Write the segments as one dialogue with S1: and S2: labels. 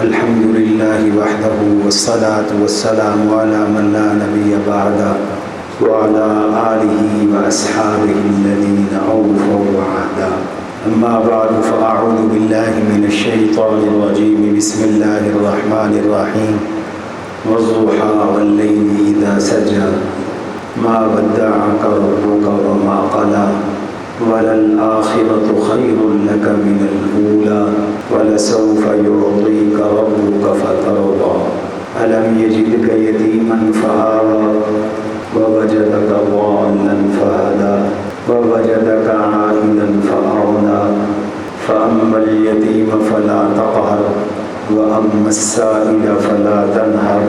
S1: الحمد لله وحده والصلاة والسلام على من لا نبي بعده وعلى آله وأصحابه الذين أوفوا عهدا. أما بعد فأعوذ بالله من الشيطان الرجيم. بسم الله الرحمن الرحيم. والضحى والليل إذا سجى ما ودعك ربك وما قلى وللآخرة خير لك من الأولى ولسوف يعطيك ربك فترضى ألم يجدك يتيما فآوى ووجدك ضالا فهدى ووجدك عائلا فأغنى فأما اليتيم فلا تقهر وأما السائل فلا تنهر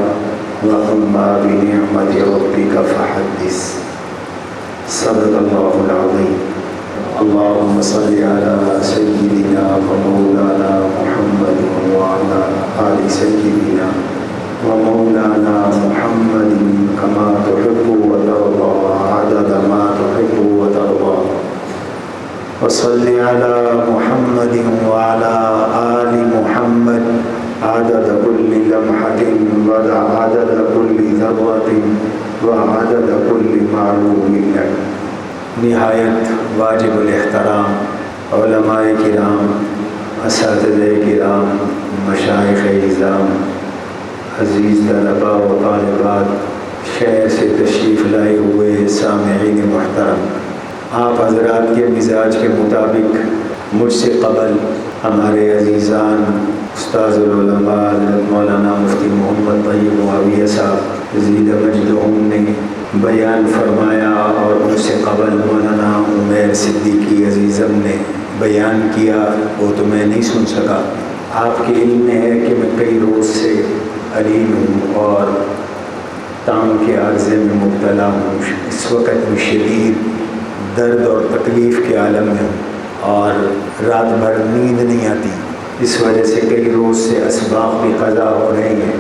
S1: وأما بنعمة ربك فحدث. صدق الله العظيم. اللهم صل على سيدنا ومولانا محمد وعلى آل سيدنا ومولانا محمد كما تحب وترضى عدد ما تحب وترضى. وصل على محمد وعلى آل محمد عدد كل لمحة وعدد كل ذرة وعدد كل معلوم لك. نہایت واجب الاحترام علماء کرام، اساتذہ کرام، مشائخ اعظام، عزیز طلباء و طالبات، شہر سے تشریف لائے ہوئے سامعین محترم، آپ حضرات کے مزاج کے مطابق مجھ سے قبل ہمارے عزیزان استاذ العلماء حضرت مولانا مفتی محمد طیب معاویہ صاحب زید مجدہم نے بیان فرمایا، اور ان سے قبل مولانا عمیر صدیقی عزیزم نے بیان کیا، وہ تو میں نہیں سن سکا۔ آپ کے علم میں ہے کہ میں کئی روز سے علیم ہوں اور ٹانگ کے عارضے میں مبتلا ہوں۔ اس وقت میں شدید درد اور تکلیف کے عالم میں ہوں اور رات بھر نیند نہیں آتی، اس وجہ سے کئی روز سے اسباق بھی قضا ہو رہے ہیں،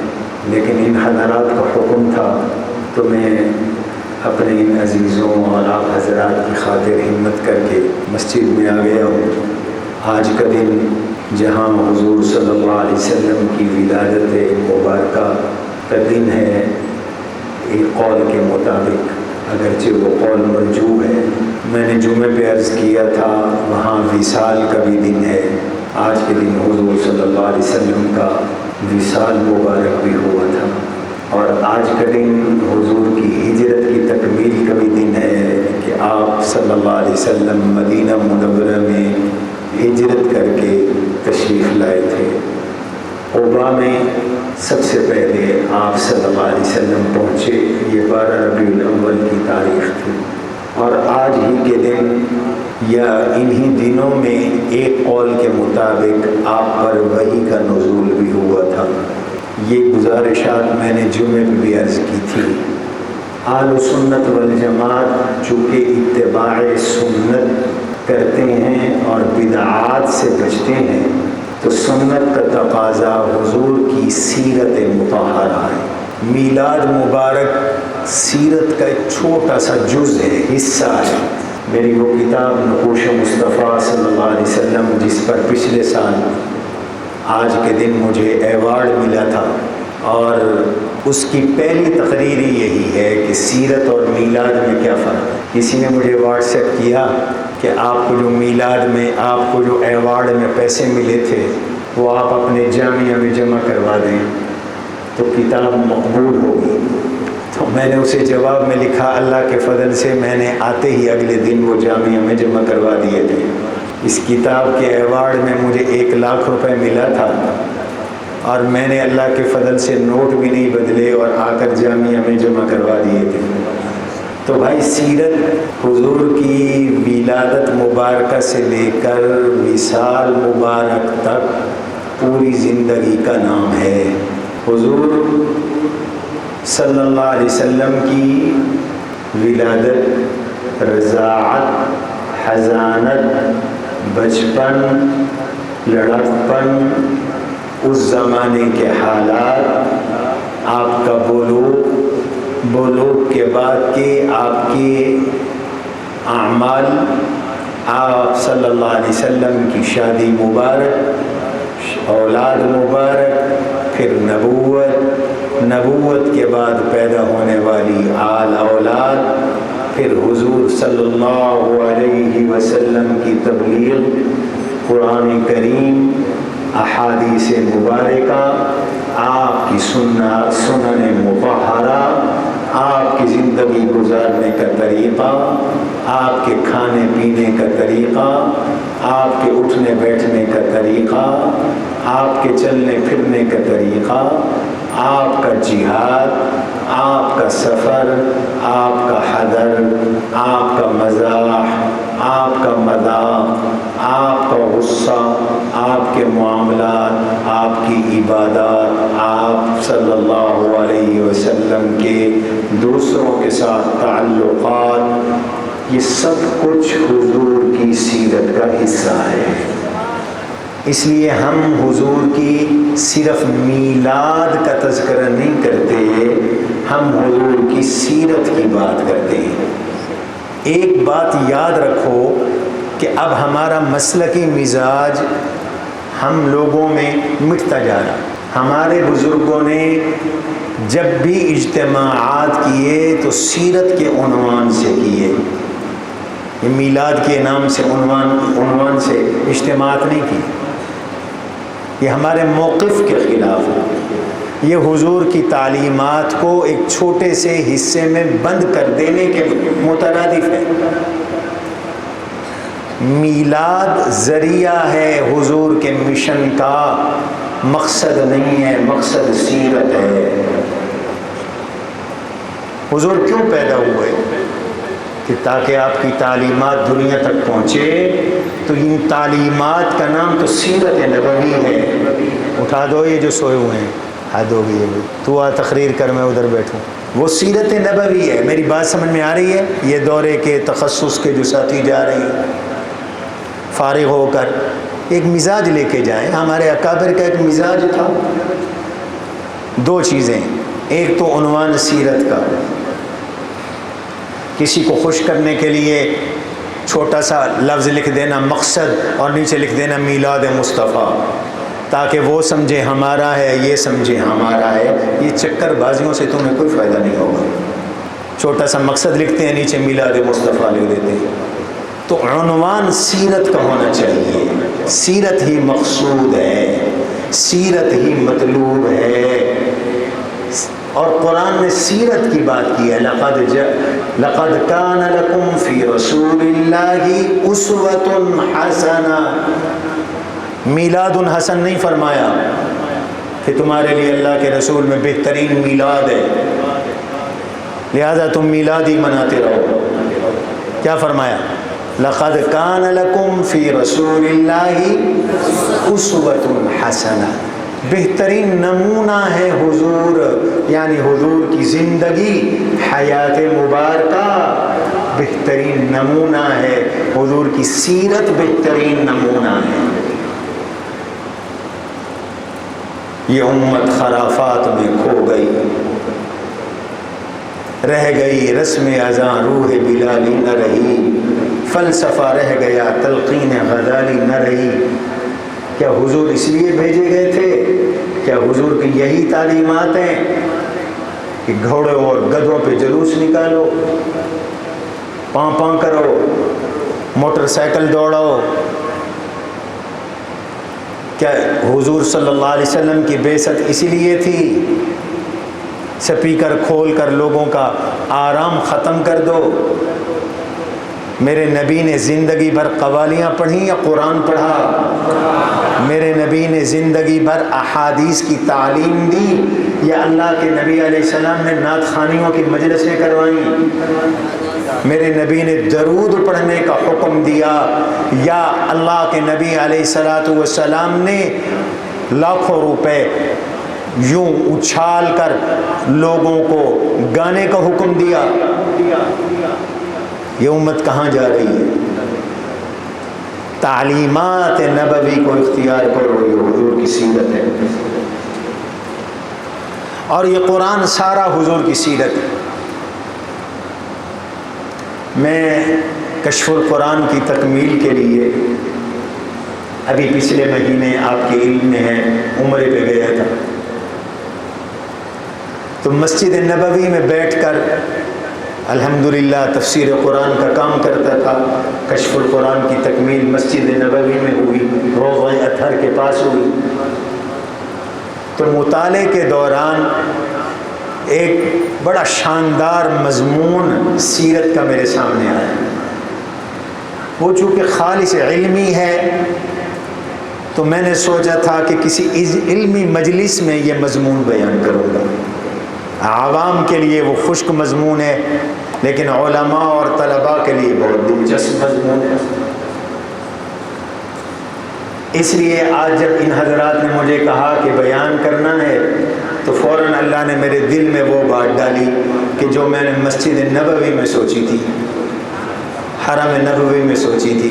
S1: لیکن ان حضرات کا حکم تھا تو میں اپنے ان عزیزوں اور آپ حضرات کی خاطر ہمت کر کے مسجد میں آ گیا ہوں۔ آج کا دن جہاں حضور صلی اللہ علیہ وسلم کی ولادت مبارکہ کا دن ہے، ایک قول کے مطابق، اگرچہ وہ قول مرجوح ہے، میں نے جمعے پہ عرض کیا تھا وہاں وصال کا بھی دن ہے۔ آج کے دن حضور صلی اللہ علیہ وسلم کا وصال مبارک بھی ہوا تھا، اور آج کا دن حضور کی ہجرت کی تکمیل کا بھی دن ہے کہ آپ صلی اللہ علیہ وسلم مدینہ منورہ میں ہجرت کر کے تشریف لائے تھے۔ قباء میں سب سے پہلے آپ صلی اللہ علیہ وسلم پہنچے، یہ 12 ربیع الاول کی تاریخ تھی، اور آج ہی کے دن یا انہی دنوں میں ایک قول کے مطابق آپ پر وحی کا نزول بھی ہوا تھا۔ یہ گزارشات میں نے جمعے پہ بھی عرض کی تھی۔ اہل سنت والجماعت چونکہ اتباع سنت کرتے ہیں اور بدعات سے بچتے ہیں، تو سنت کا تقاضا حضور کی سیرت مطہرہ ہے۔ میلاد مبارک سیرت کا ایک چھوٹا سا جز ہے، حصہ ہے۔ میری وہ کتاب نقوش مصطفیٰ صلی اللہ علیہ وسلم، جس پر پچھلے سال آج کے دن مجھے ایوارڈ ملا تھا، اور اس کی پہلی تقریر ہی یہی ہے کہ سیرت اور میلاد میں کیا فرق ہے۔ کسی نے مجھے واٹس ایپ کیا کہ آپ کو جو میلاد میں آپ کو جو ایوارڈ میں پیسے ملے تھے وہ آپ اپنے جامعہ میں جمع کروا دیں تو کتاب مقبول ہوگی۔ تو میں نے اسے جواب میں لکھا، اللہ کے فضل سے میں نے آتے ہی اگلے دن وہ جامعہ میں جمع کروا دیے تھے۔ اس کتاب کے ایوارڈ میں مجھے 1 لاکھ روپے ملا تھا، اور میں نے اللہ کے فضل سے نوٹ بھی نہیں بدلے اور آ کر جامعہ میں جمع کروا دیے تھے۔ تو بھائی، سیرت حضور کی ولادت مبارکہ سے لے کر وصال مبارک تک پوری زندگی کا نام ہے۔ حضور صلی اللہ علیہ وسلم کی ولادت، رضاعت، حضانت، بچپن، لڑکپن، اس زمانے کے حالات، آپ کا بلوغ کے بعد کے آپ کے اعمال، آپ صلی اللہ علیہ وسلم کی شادی مبارک، اولاد مبارک، پھر نبوت کے بعد پیدا ہونے والی آل اولاد، پھر حضور صلی اللہ علیہ وسلم کی تبلیغ، قرآن کریم، احادیث مبارکہ، آپ کی سنن مطہرہ، آپ کی زندگی گزارنے کا طریقہ، آپ کے کھانے پینے کا طریقہ، آپ کے اٹھنے بیٹھنے کا طریقہ، آپ کے چلنے پھرنے کا طریقہ، آپ کا جہاد، آپ کا سفر، آپ کا حضر، آپ کا مزاح، آپ کا مذاق، آپ کا غصہ، آپ کے معاملات، آپ کی عبادات، آپ صلی اللہ علیہ وسلم کے دوسروں کے ساتھ تعلقات، یہ سب کچھ حضور کی سیرت کا حصہ ہے۔ اس لیے ہم حضور کی صرف میلاد کا تذکرہ نہیں کرتے، ہم حضور کی سیرت کی بات کرتے ہیں۔ ایک بات یاد رکھو کہ اب ہمارا مسلکی مزاج ہم لوگوں میں مٹتا جا رہا۔ ہمارے بزرگوں نے جب بھی اجتماعات کیے تو سیرت کے عنوان سے کیے، میلاد کے نام سے عنوان سے اجتماعات نہیں کی۔ یہ ہمارے موقف کے خلاف ہے، یہ حضور کی تعلیمات کو ایک چھوٹے سے حصے میں بند کر دینے کے مترادف ہے۔ میلاد ذریعہ ہے حضور کے مشن کا، مقصد نہیں ہے، مقصد سیرت ہے۔ حضور کیوں پیدا ہوئے؟ کہ تاکہ آپ کی تعلیمات دنیا تک پہنچے، تو ان تعلیمات کا نام تو سیرت نبوی ہے۔ اٹھا دو یہ جو سوئے ہوئے ہیں، حد ہو گئی ہے، تو آ تقریر کر میں ادھر بیٹھوں۔ وہ سیرت نبوی ہے۔ میری بات سمجھ میں آ رہی ہے؟ یہ دورے کے تخصص کے جو ساتھی جا رہے ہیں، فارغ ہو کر ایک مزاج لے کے جائیں۔ ہمارے اکابر کا ایک مزاج تھا، دو چیزیں، ایک تو عنوان سیرت کا، کسی کو خوش کرنے کے لیے چھوٹا سا لفظ لکھ دینا مقصد، اور نیچے لکھ دینا میلاد مصطفیٰ، تاکہ وہ سمجھے ہمارا ہے، یہ سمجھے ہمارا ہے۔ یہ چکر بازیوں سے تمہیں کوئی فائدہ نہیں ہوگا۔ چھوٹا سا مقصد لکھتے ہیں، نیچے میلاد مصطفیٰ لکھ دیتے ہیں۔ تو عنوان سیرت کا ہونا چاہیے، سیرت ہی مقصود ہے، سیرت ہی مطلوب ہے۔ اور قرآن نے سیرت کی بات کی ہے، لقد کان لکم فی رسول اللہ اسوۃ حسنہ۔ میلاد حسن نہیں فرمایا کہ تمہارے لیے اللہ کے رسول میں بہترین میلاد ہے، لہذا تم میلاد ہی مناتے رہو۔ کیا فرمایا؟ لقد کان لکم فی رسول اللہ اسوۃ حسنہ، بہترین نمونہ ہے حضور، یعنی حضور کی زندگی، حیات مبارکہ بہترین نمونہ ہے، حضور کی سیرت بہترین نمونہ ہے۔ یہ امت خرافات میں کھو گئی، رہ گئی رسم اذاں روح بلالی نہ رہی، فلسفہ رہ گیا تلقین غزالی نہ رہی۔ کیا حضور اس لیے بھیجے گئے تھے؟ کیا حضور کی یہی تعلیمات ہیں کہ گھوڑوں اور گدھوں پہ جلوس نکالو، پاں کرو، موٹر سائیکل دوڑاؤ؟ کیا حضور صلی اللہ علیہ وسلم کی بعثت اسی لیے تھی؟ سپیکر کھول کر لوگوں کا آرام ختم کر دو؟ میرے نبی نے زندگی بھر قوالیاں پڑھیں یا قرآن پڑھا؟ میرے نبی نے زندگی بھر احادیث کی تعلیم دی یا اللہ کے نبی علیہ السلام نے نعت خوانیوں کی مجلسیں کروائیں؟ میرے نبی نے درود پڑھنے کا حکم دیا یا اللہ کے نبی علیہ السلام نے لاکھوں روپے یوں اچھال کر لوگوں کو گانے کا حکم دیا؟ یہ امت کہاں جا رہی ہے؟ تعلیمات نبوی کو اختیار کرو، یہ حضور کی سیرت ہے، اور یہ قرآن سارا حضور کی سیرت ہے۔ میں کشف القرآن کی تکمیل کے لیے ابھی پچھلے مہینے آپ کے علم میں ہے عمرے پہ گیا تھا، تو مسجد نبوی میں بیٹھ کر الحمدللہ تفسیر قرآن کا کام کرتا تھا. کشف القرآن کی تکمیل مسجد نبوی میں ہوئی، روضہ اطہر کے پاس ہوئی. تو مطالعے کے دوران ایک بڑا شاندار مضمون سیرت کا میرے سامنے آیا. وہ چونکہ خالص علمی ہے تو میں نے سوچا تھا کہ کسی علمی مجلس میں یہ مضمون بیان کروں گا. عوام کے لیے وہ خشک مضمون ہے، لیکن علماء اور طلباء کے لیے بہت دلچسپ مضمون ہے. اس لیے آج جب ان حضرات نے مجھے کہا کہ بیان کرنا ہے تو فوراً اللہ نے میرے دل میں وہ بات ڈالی کہ جو میں نے مسجد نبوی میں سوچی تھی، حرم نبوی میں سوچی تھی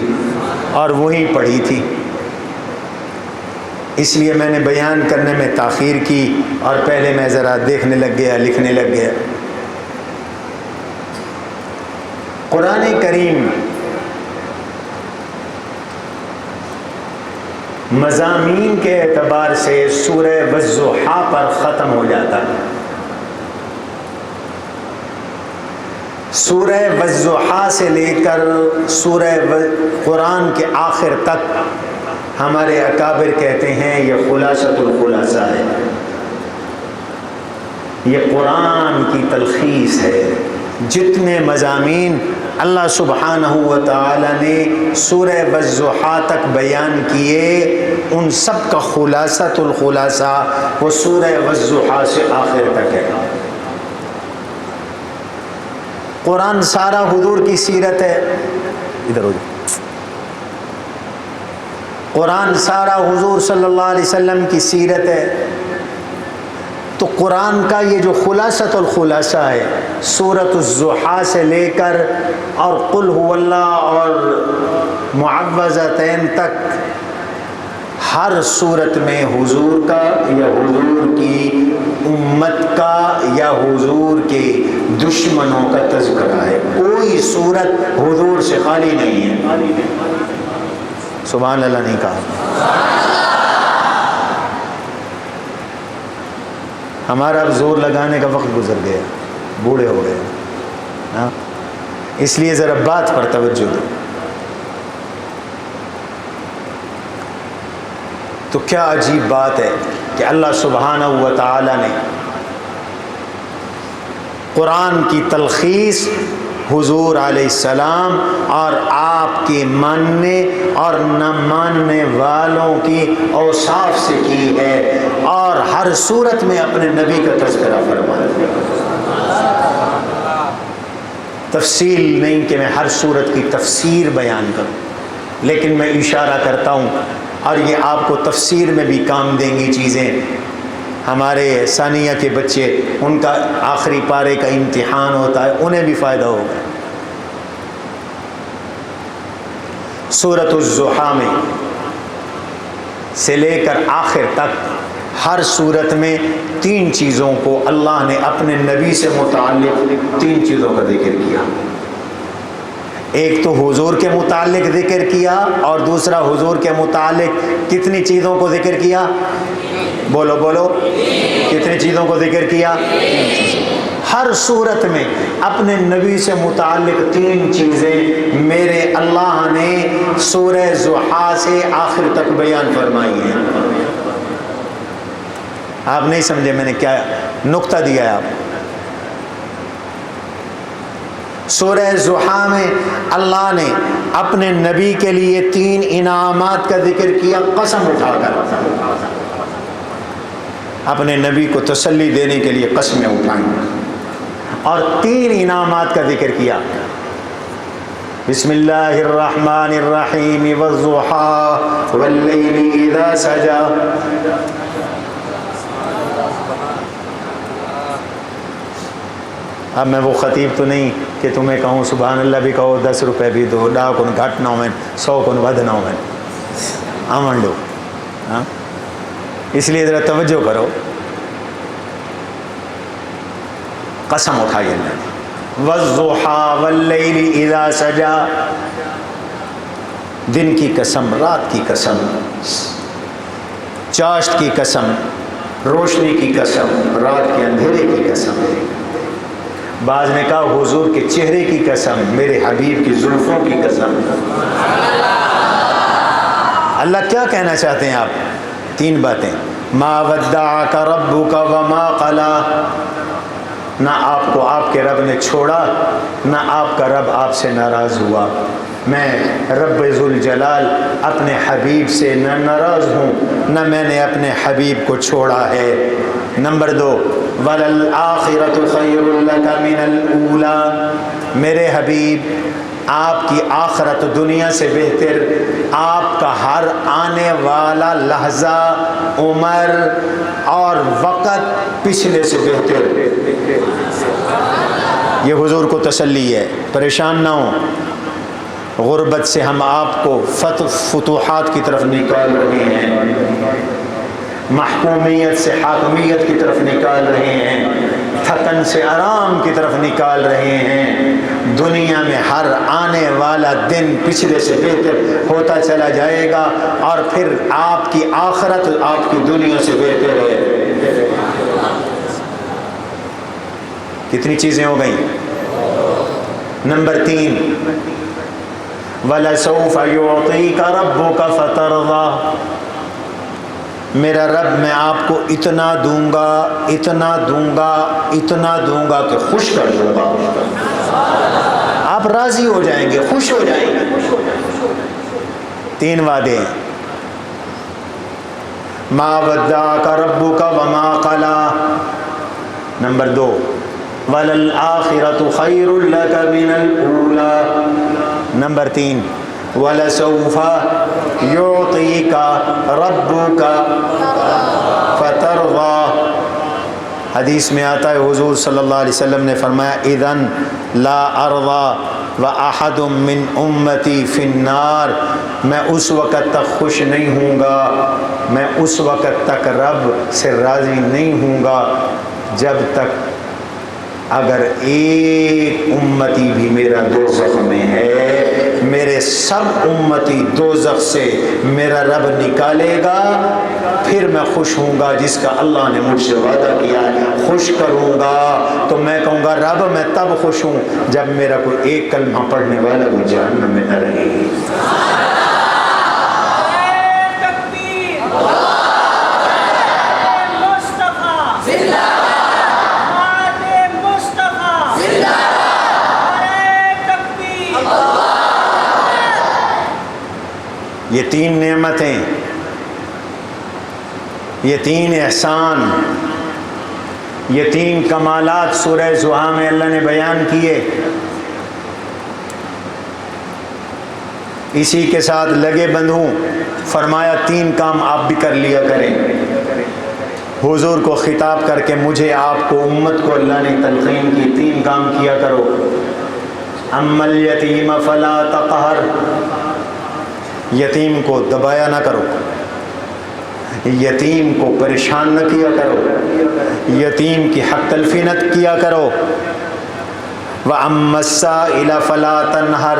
S1: اور وہیں پڑھی تھی. اس لیے میں نے بیان کرنے میں تاخیر کی اور پہلے میں ذرا دیکھنے لگ گیا، لکھنے لگ گیا. قرآن کریم مضامین کے اعتبار سے سورہ والضحیٰ پر ختم ہو جاتا ہے. سورہ والضحیٰ سے لے کر سورہ قرآن کے آخر تک ہمارے اکابر کہتے ہیں یہ خلاصۃ الخلاصہ ہے، یہ قرآن کی تلخیص ہے. جتنے مضامین اللہ سبحانہ و تعالی نے سورہ والضحیٰ تک بیان کیے ان سب کا خلاصۃ الخلاصہ وہ سورہ والضحیٰ سے آخر تک ہے. قرآن سارا حضور کی سیرت ہے. ادھر ہو جائے. قرآن سارا حضور صلی اللہ علیہ وسلم کی سیرت ہے. تو قرآن کا یہ جو خلاصۃ الخلاصہ ہے سورۃ الضحیٰ سے لے کر اور قل هو اللہ اور معوذتین تک ہر صورت میں حضور کا یا حضور کی امت کا یا حضور کے دشمنوں کا تذکرہ ہے. کوئی صورت حضور سے خالی نہیں ہے. سبحان اللہ نہیں کہا. ہمارا اب زور لگانے کا وقت گزر گیا، بوڑھے ہو گئے ہاں، اس لیے ذرا بات پر توجہ دو. تو کیا عجیب بات ہے کہ اللہ سبحانہ و تعالی نے قرآن کی تلخیص حضور علیہ السلام اور آپ کے ماننے اور نہ ماننے والوں کی اوصاف سے کی ہے، اور ہر صورت میں اپنے نبی کا تذکرہ فرمایا. تفصیل نہیں کہ میں ہر صورت کی تفسیر بیان کروں، لیکن میں اشارہ کرتا ہوں اور یہ آپ کو تفسیر میں بھی کام دیں گی چیزیں. ہمارے ثانیہ کے بچے ان کا آخری پارے کا امتحان ہوتا ہے، انہیں بھی فائدہ ہوگا. سورۃ الضحیٰ میں سے لے کر آخر تک ہر صورت میں 3 چیزوں کو اللہ نے اپنے نبی سے متعلق 3 چیزوں کا ذکر کیا. ایک تو حضور کے متعلق ذکر کیا اور دوسرا حضور کے متعلق کتنی چیزوں کو ذکر کیا؟ بولو بولو، کتنی چیزوں کو ذکر کیا؟ ہر صورت میں اپنے نبی سے متعلق 3 چیزیں میرے اللہ نے سورہ ضحیٰ سے آخر تک بیان فرمائی ہیں. آپ نہیں سمجھے میں نے کیا نقطہ دیا ہے آپ. سورہ ضحیٰ میں اللہ نے اپنے نبی کے لیے 3 انعامات کا ذکر کیا قسم اٹھا کر. اپنے نبی کو تسلی دینے کے لیے قسمیں اٹھائیں اور 3 انعامات کا ذکر کیا. بسم اللہ الرحمن الرحیم والضحیٰ واللیل اذا سجا. اب میں وہ خطیب تو نہیں کہ تمہیں کہوں سبحان اللہ بھی کہو 10 روپے بھی دو ڈا کن گھٹ نہ ہوئے 100 کن ود نہ ہوئے آمن ڈو. ہاں اس لیے ذرا توجہ کرو. قسم اٹھائی اللہ نے والضحیٰ واللیل اذا سجا. دن کی قسم، رات کی قسم، چاشت کی قسم، روشنی کی قسم، رات کے اندھیرے کی قسم، بعض نے کہا حضور کے چہرے کی قسم، میرے حبیب کی زلفوں کی قسم۔ اللہ کیا کہنا چاہتے ہیں آپ؟ 3 باتیں، ما ودعک ربک وما قلی، نہ آپ کو آپ کے رب نے چھوڑا، نہ آپ کا رب آپ سے ناراض ہوا۔ میں رب ذوالجلال اپنے حبیب سے نہ ناراض ہوں، نہ میں نے اپنے حبیب کو چھوڑا ہے۔ نمبر 2، وَلَلْآخِرَةُ خَيْرٌ لَكَ مِنَ الْأُولَى، میرے حبیب آپ کی آخرت دنیا سے بہتر، آپ کا ہر آنے والا لحظہ، عمر اور وقت پچھلے سے بہتر۔ یہ حضور کو تسلی ہے، پریشان نہ ہوں۔ غربت سے ہم آپ کو فتوحات کی طرف نکال رہے ہیں، محکومیت سے حاکمیت کی طرف نکال رہے ہیں، تھکن سے آرام کی طرف نکال رہے ہیں۔ دنیا میں ہر آنے والا دن پچھلے سے بہتر ہوتا چلا جائے گا، اور پھر آپ کی آخرت آپ کی دنیا سے بہتر ہے۔ کتنی چیزیں ہو گئیں؟ نمبر 3، وَلَسَوْفَ يُعْطِيكَ رَبُّكَ فَتَرْضَىٰ، میرا رب میں آپ کو اتنا دوں گا، اتنا دوں گا، اتنا دوں گا کہ خوش کر دوں گا، آپ راضی ہو جائیں گے، خوش ہو جائیں گے۔ 3 وعدے ہیں، مَا وَدَّعَكَ رَبُّكَ وَمَا قَلَىٰ۔ نمبر 2، وَلَلْآخِرَةُ خَيْرٌ لَكَ مِنَ الْأُولَىٰ۔ نمبر 3، وَلَسَوْفَ يُعْطِيكَ رَبُّكَ فَتَرْضَىٰ۔ حدیث میں آتا ہے حضور صلی اللہ علیہ وسلم نے فرمایا اذن لا ارضى واحد من امتی فی النار، میں اس وقت تک خوش نہیں ہوں گا، میں اس وقت تک رب سے راضی نہیں ہوں گا جب تک اگر ایک امتی بھی میرا دوزخ میں ہے، میرے سب امتی دوزخ سے میرا رب نکالے گا، پھر میں خوش ہوں گا، جس کا اللہ نے مجھ سے وعدہ کیا ہے خوش کروں گا۔ تو میں کہوں گا رب میں تب خوش ہوں جب میرا کوئی ایک کلمہ پڑھنے والا وہ جہنم میں نہ رہے۔ یہ 3 نعمتیں، یہ 3 احسان، یہ 3 کمالات سورہ ضحیٰ میں اللہ نے بیان کیے۔ اسی کے ساتھ لگے بند ہوں، فرمایا 3 کام آپ بھی کر لیا کریں۔ حضور کو خطاب کر کے مجھے آپ کو امت کو اللہ نے تلقین کی 3 کام کیا کرو۔ اما الیتیم فلا تقہر، یتیم کو دبایا نہ کرو، یتیم کو پریشان نہ کیا کرو، یتیم کی حق تلفی نہ کیا کرو۔ وَأَمَّا السَّائِلَ فَلَا تَنْهَرْ،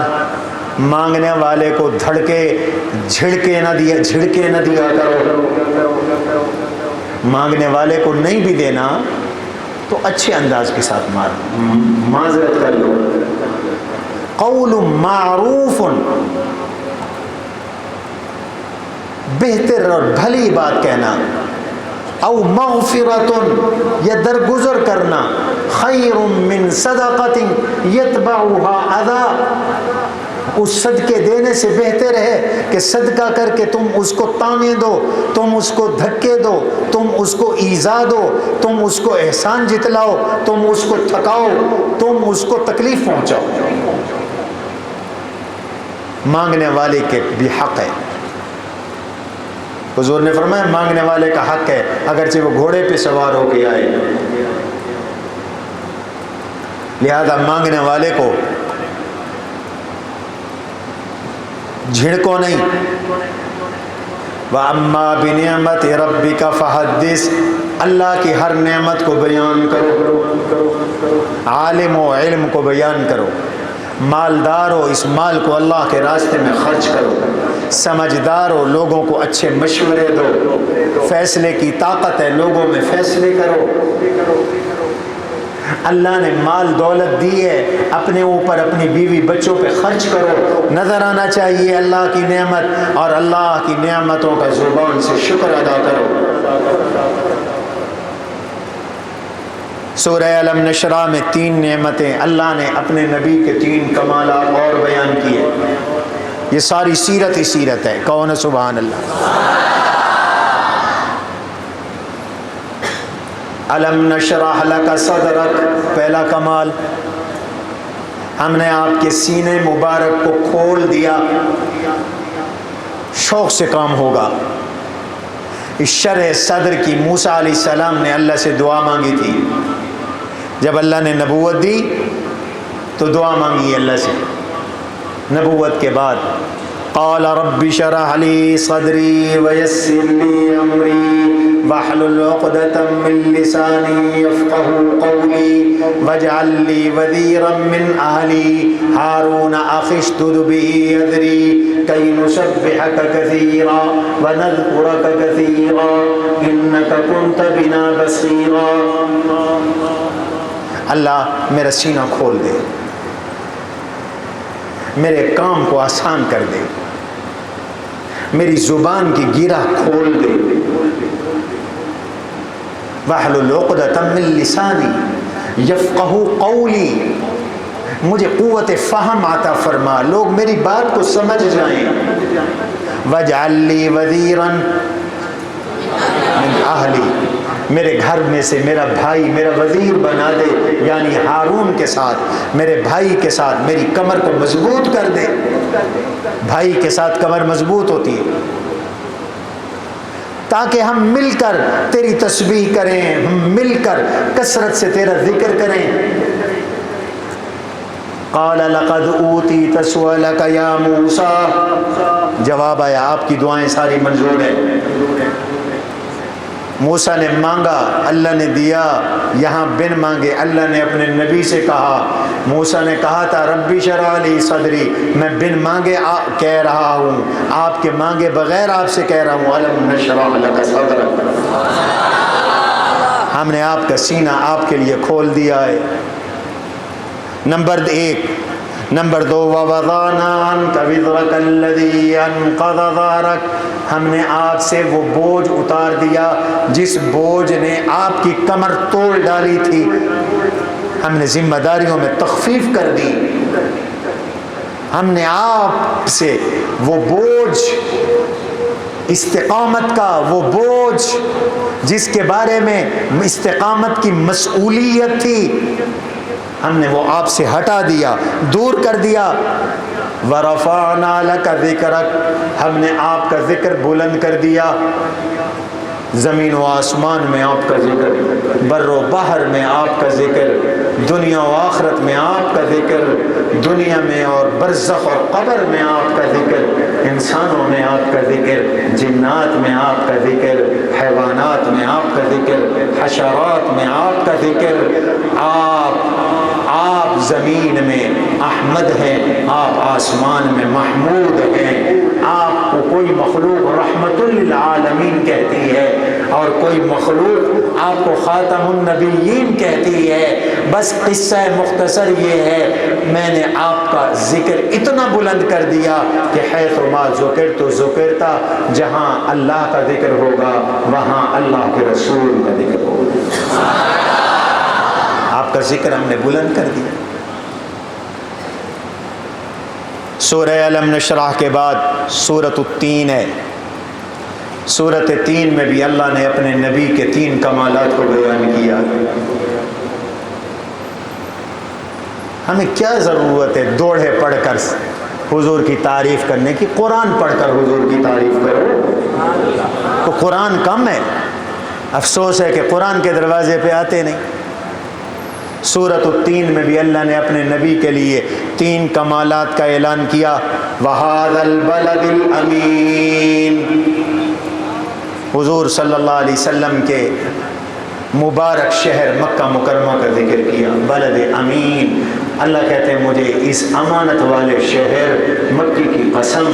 S1: مانگنے والے کو جھڑکے نہ دیا کرو، مانگنے والے کو نہیں بھی دینا تو اچھے انداز کے ساتھ معذرت کر لو۔ قول معروف، بہتر اور بھلی بات کہنا، او مغفرۃ، یا درگزر کرنا، خیر من صدقۃ یتبعها اذی، اس صدقے دینے سے بہتر ہے کہ صدقہ کر کے تم اس کو تانے دو، تم اس کو دھکے دو، تم اس کو ایذا دو، تم اس کو احسان جتلاؤ، تم اس کو تھکاؤ، تم اس کو تکلیف پہنچاؤ۔ مانگنے والے کے بھی حق ہے، حضور نے فرمایا مانگنے والے کا حق ہے اگرچہ وہ گھوڑے پہ سوار ہو کے آئے، لہذا مانگنے والے کو جھڑکو نہیں۔ وَأَمَّا بِنِعْمَةِ رَبِّكَ فَحَدِّثْ، اللہ کی ہر نعمت کو بیان کرو، عالم و علم کو بیان کرو، مالدار ہو اس مال کو اللہ کے راستے میں خرچ کرو، سمجھدار ہو لوگوں کو اچھے مشورے دو، فیصلے کی طاقت ہے لوگوں میں فیصلے کرو۔ اللہ نے مال دولت دی ہے، اپنے اوپر اپنی بیوی بچوں پہ خرچ کرو، نظر آنا چاہیے اللہ کی نعمت، اور اللہ کی نعمتوں کا زبان سے شکر ادا کرو۔ سورہ علم نشرہ میں 3 نعمتیں اللہ نے اپنے نبی کے 3 کمالات اور بیان کیے۔ یہ ساری سیرت ہی سیرت ہے، کون سبحان اللہ۔ علم نشرح لک صدرک، پہلا کمال، ہم نے آپ کے سینے مبارک کو کھول دیا۔ شوق سے کام ہوگا۔ اس شرح صدر کی موسیٰ علیہ السلام نے اللہ سے دعا مانگی تھی، جب اللہ نے نبوت دی تو دعا مانگی اللہ سے نبوت کے بعد۔ قال رب اشرح لی صدری ویسر لی امری واحلل عقدۃ من لسانی یفقهوا قولی واجعل لی وزیرا من اہلی ہارون اخی اشدد بہ اذری کی نسبحک کثیرا ونذکرک کثیرا انک کنت بنا بصیرا۔ اللہ میرا سینہ کھول دے، میرے کام کو آسان کر دے، میری زبان کی گرہ کھول دے۔ واحلل عقدۃ من لسانی یفقهوا قولی، مجھے قوت فہم عطا فرما، لوگ میری بات کو سمجھ جائیں۔ واجعل لی وزیرا من اہلی، میرے گھر میں سے میرا بھائی میرا وزیر بنا دے، یعنی ہارون کے ساتھ میرے بھائی کے ساتھ میری کمر کو مضبوط کر دے۔ بھائی کے ساتھ کمر مضبوط ہوتی ہے تاکہ ہم مل کر تیری تسبیح کریں، ہم مل کر کثرت سے تیرا ذکر کریں۔ قال لقد اوتیت سؤلک یا موسیٰ، جواب آیا آپ کی دعائیں ساری منظور ہیں۔ موسیٰ نے مانگا، اللہ نے دیا، یہاں بن مانگے اللہ نے اپنے نبی سے کہا۔ موسیٰ نے کہا تھا ربی اشرح لی صدری، میں بن مانگے کہہ رہا ہوں، آپ کے مانگے بغیر آپ سے کہہ رہا ہوں علم نشرح لک صدرک، ہم نے آپ کا سینہ آپ کے لیے کھول دیا ہے۔ نمبر 1۔ نمبر 2، وَوَضَعْنَا عَنْكَ وِزْرَكَ الَّذِي أَنقَضَ ظَهْرَكَ، ہم نے آپ سے وہ بوجھ اتار دیا جس بوجھ نے آپ کی کمر توڑ ڈالی تھی، ہم نے ذمہ داریوں میں تخفیف کر دی، ہم نے آپ سے وہ بوجھ، استقامت کا وہ بوجھ جس کے بارے میں استقامت کی مسئولیت تھی، ہم نے وہ آپ سے ہٹا دیا، دور کر دیا۔ وَرَفَعْنَا لَكَ ذِكْرَكَ، ہم نے آپ کا ذکر بلند کر دیا، زمین و آسمان میں آپ کا ذکر، بر و بحر میں آپ کا ذکر، دنیا و آخرت میں آپ کا ذکر، دنیا میں اور برزخ اور قبر میں آپ کا ذکر، انسانوں میں آپ کا ذکر، جنات میں آپ کا ذکر، حیوانات میں آپ کا ذکر، حشرات میں آپ کا ذکر۔ آپ زمین میں احمد ہیں، آپ آسمان میں محمود ہیں، آپ کو کوئی مخلوق رحمت للعالمین کہتی ہے اور کوئی مخلوق آپ کو خاتم النبیین کہتی ہے۔ بس قصہ مختصر یہ ہے، میں نے آپ کا ذکر اتنا بلند کر دیا کہ حیث ما ذکرت ذکرتا، جہاں اللہ کا ذکر ہوگا وہاں اللہ کے رسول کا ذکر ہوگا۔ آپ کا ذکر ہم نے بلند کر دیا۔ سورہ علم نشرح کے بعد سورۃ التین ہے۔ سورۃ تین میں بھی اللہ نے اپنے نبی کے 3 کمالات کو بیان کیا۔ ہمیں کیا ضرورت ہے دوڑے پڑھ کر حضور کی تعریف کرنے کی؟ قرآن پڑھ کر حضور کی تعریف کرو۔ تو قرآن کم ہے، افسوس ہے کہ قرآن کے دروازے پہ آتے نہیں۔ سورۃ التین میں بھی اللہ نے اپنے نبی کے لیے 3 کمالات کا اعلان کیا۔ وَهَذَا الْبَلَدِ الْأَمِينَ، حضور صلی اللہ علیہ وسلم کے مبارک شہر مکہ مکرمہ کا ذکر کیا۔ بلد امین، اللہ کہتے ہیں مجھے اس امانت والے شہر مکی کی قسم،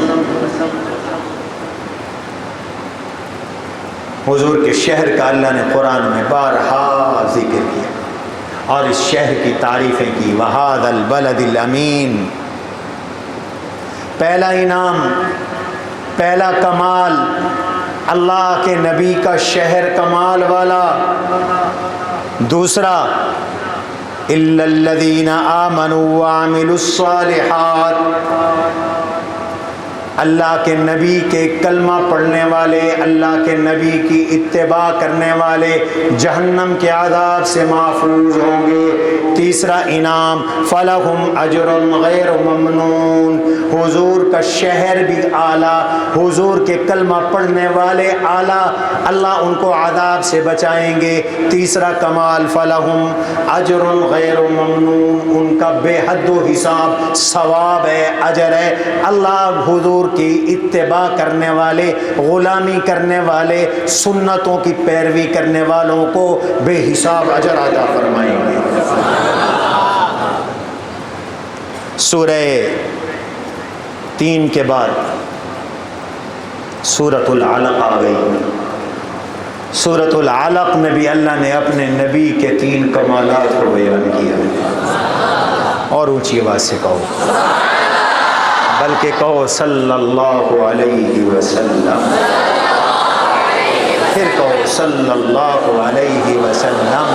S1: حضور کے شہر کا اللہ نے قرآن میں بارہا ذکر کیا اور اس شہر کی تعریفیں کی، وَهَذَا الْبَلَدِ الْأَمِينَ۔ پہلا انعام، پہلا کمال، اللہ کے نبی کا شہر کمال والا۔ دوسرا إِلَّا الَّذِينَ آمَنُوا وَعَمِلُوا الصَّالِحَاتِ، اللہ کے نبی کے کلمہ پڑھنے والے، اللہ کے نبی کی اتباع کرنے والے جہنم کے عذاب سے محفوظ ہوں گے۔ تیسرا انعام فَلَهُمْ أَجْرٌ غَيْرُ مَمْنُونَ، حضور کا شہر بھی اعلیٰ، حضور کے کلمہ پڑھنے والے اعلیٰ، اللہ ان کو عذاب سے بچائیں گے۔ تیسرا کمال فَلَهُمْ أَجْرٌ غَيْرُ مَمْنُونَ، ان کا بے حد و حساب ثواب ہے، اجر ہے۔ اللہ حضور کی اتباع کرنے والے، غلامی کرنے والے، سنتوں کی پیروی کرنے والوں کو بے حساب اجر عطا فرمائیں گے۔ سورہ 3 کے بعد سورۃ العلق آ گئی۔ سورۃ العلق میں بھی اللہ نے اپنے نبی کے 3 کمالات کو بیان کیا، اور اونچی آواز سے کہو، بلکہ کہو صلی اللہ علیہ وسلم، پھر کہو صلی اللہ علیہ وسلم،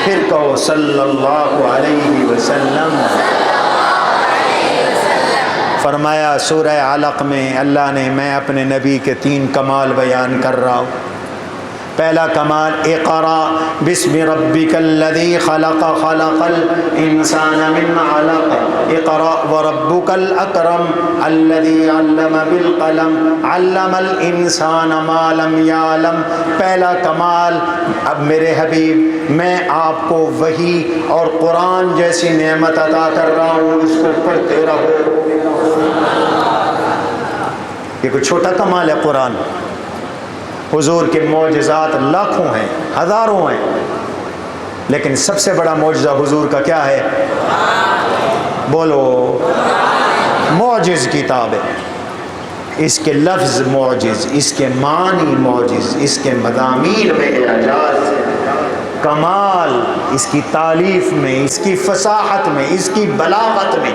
S1: پھر کہو صلی اللہ علیہ وسلم۔ فرمایا سورہ علق میں اللہ نے، میں اپنے نبی کے 3 کمال بیان کر رہا ہوں۔ پہلا کمال اقرا بسم ربک الذی خلق، خلق الانسان من علق، اقرا وربک الاکرم الذی علم بالقلم، علم الانسان ما لم یعلم۔ پہلا کمال، اب میرے حبیب میں آپ کو وحی اور قرآن جیسی نعمت عطا کر رہا ہوں، اس کو پڑھتے رہو۔ یہ کوئی چھوٹا کمال ہے قرآن؟ حضور کے معجزات لاکھوں ہیں، ہزاروں ہیں، لیکن سب سے بڑا معجزہ حضور کا کیا ہے؟ بولو، معجز کتاب ہے۔ اس کے لفظ معجز، اس کے معنی معجز، اس کے مضامین میں اعجاز، کمال اس کی تالیف میں، اس کی فصاحت میں، اس کی بلاغت میں،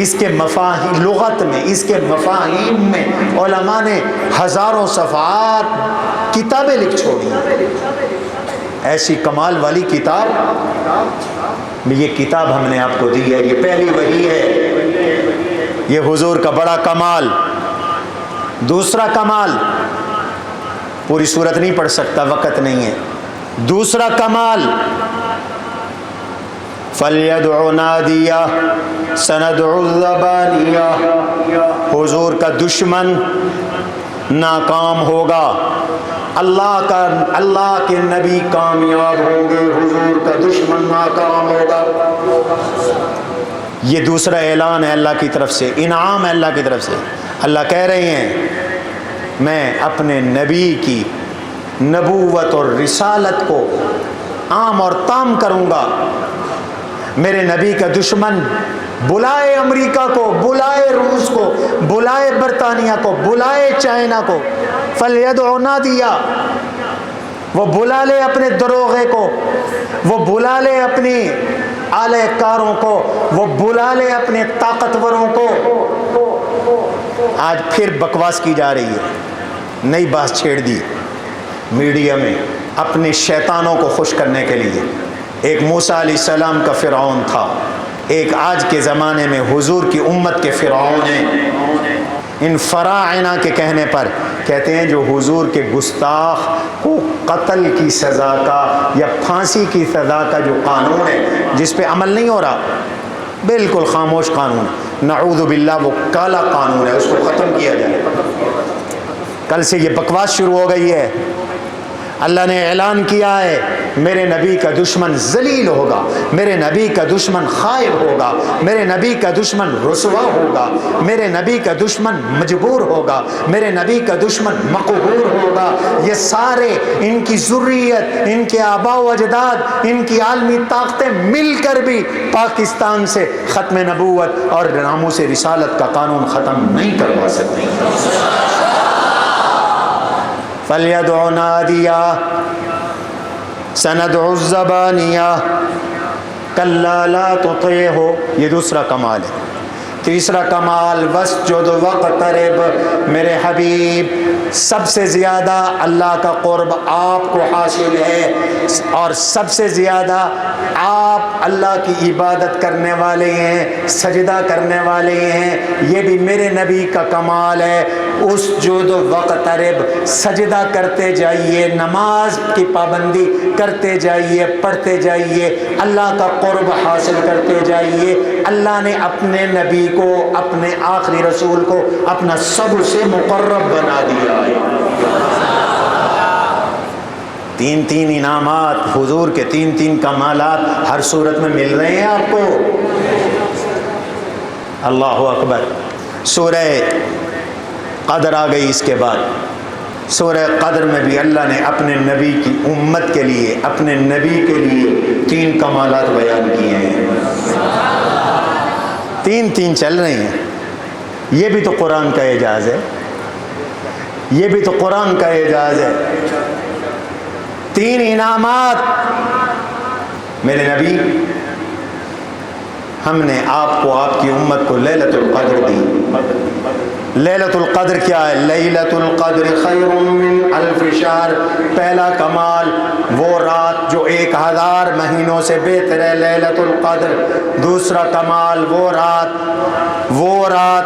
S1: اس کے مفاہیم لغت میں، اس کے مفاہیم میں علماء نے ہزاروں صفحات کتابیں لکھ چھوڑی۔ ایسی کمال والی کتاب، یہ کتاب ہم نے آپ کو دی ہے، یہ پہلی وحی ہے، یہ حضور کا بڑا کمال۔ دوسرا کمال، پوری صورت نہیں پڑھ سکتا، وقت نہیں ہے۔ دوسرا کمال فَلْيَدْعُ نَادِيَهُ سَنَدْعُ الزَّبَانِيَةَ، حضور کا دشمن ناکام ہوگا، اللہ کے نبی کامیاب ہوں گے، حضور کا دشمن ناکام ہوگا۔ یہ دوسرا اعلان ہے اللہ کی طرف سے، انعام ہے اللہ کی طرف سے۔ اللہ کہہ رہے ہیں میں اپنے نبی کی نبوت اور رسالت کو عام اور تام کروں گا۔ میرے نبی کا دشمن بلائے امریکہ کو، بلائے روس کو، بلائے برطانیہ کو، بلائے چائنا کو، فَلْيَدْعُ نَادِيَهُ، وہ بلا لے اپنے دروغے کو، وہ بلا لے اپنی اعلی کاروں کو، وہ بلا لے اپنے طاقتوروں کو۔ آج پھر بکواس کی جا رہی ہے، نئی بات چھیڑ دی میڈیا میں اپنے شیطانوں کو خوش کرنے کے لیے۔ ایک موسیٰ علیہ السلام کا فرعون تھا، ایک آج کے زمانے میں حضور کی امت کے فرعون ہیں۔ ان فراعنہ کے کہنے پر کہتے ہیں جو حضور کے گستاخ کو قتل کی سزا کا یا پھانسی کی سزا کا جو قانون ہے، جس پہ عمل نہیں ہو رہا، بالکل خاموش قانون، نعوذ باللہ وہ کالا قانون ہے، اس کو ختم کیا جائے۔ کل سے یہ بکواس شروع ہو گئی ہے،
S2: اللہ نے اعلان کیا ہے میرے نبی کا دشمن ذلیل ہوگا، میرے نبی کا دشمن خائب ہوگا، میرے نبی کا دشمن رسوا ہوگا، میرے نبی کا دشمن مجبور ہوگا، میرے نبی کا دشمن مقہور ہوگا۔ یہ سارے ان کی ذریت، ان کے آباء و اجداد، ان کی عالمی طاقتیں مل کر بھی پاکستان سے ختم نبوت اور ناموس رسالت کا قانون ختم نہیں کروا سکتے۔ فَلْيَدْعُ نَادِيَهْ سَنَدْعُ الزَّبَانِيَةَ كَلَّا لَا تُطِعْهُ، یہ دوسرا کمال ہے۔ تیسرا کمال وَاسْجُدْ وَاقْتَرِب، میرے حبیب سب سے زیادہ اللہ کا قرب آپ کو حاصل ہے اور سب سے زیادہ آپ اللہ کی عبادت کرنے والے ہیں، سجدہ کرنے والے ہیں، یہ بھی میرے نبی کا کمال ہے۔ اسجد وقترب، سجدہ کرتے جائیے، نماز کی پابندی کرتے جائیے، پڑھتے جائیے، اللہ کا قرب حاصل کرتے جائیے۔ اللہ نے اپنے نبی کو، اپنے آخری رسول کو اپنا سب سے مقرب بنا دیا ہے۔ تین تین انعامات حضور کے، تین تین کمالات ہر صورت میں مل رہے ہیں آپ کو۔ اللہ اکبر۔ سورہ قدر آ گئی، اس کے بعد سورہ قدر میں بھی اللہ نے اپنے نبی کی امت کے لیے، اپنے نبی کے لیے تین کمالات بیان کیے ہیں۔ تین تین چل رہے ہیں۔ یہ بھی تو قرآن کا اعجاز ہے، یہ بھی تو قرآن کا اعجاز ہے۔ تین انعامات میرے نبی، ہم نے آپ کو، آپ کی امت کو لیلۃ القدر دی۔ لیلۃ القدر کیا ہے؟ لیلۃ القدر خیر من الف شہر، پہلا کمال وہ رات جو 1000 مہینوں سے بہتر ہے، لیلۃ القدر۔ دوسرا کمال وہ رات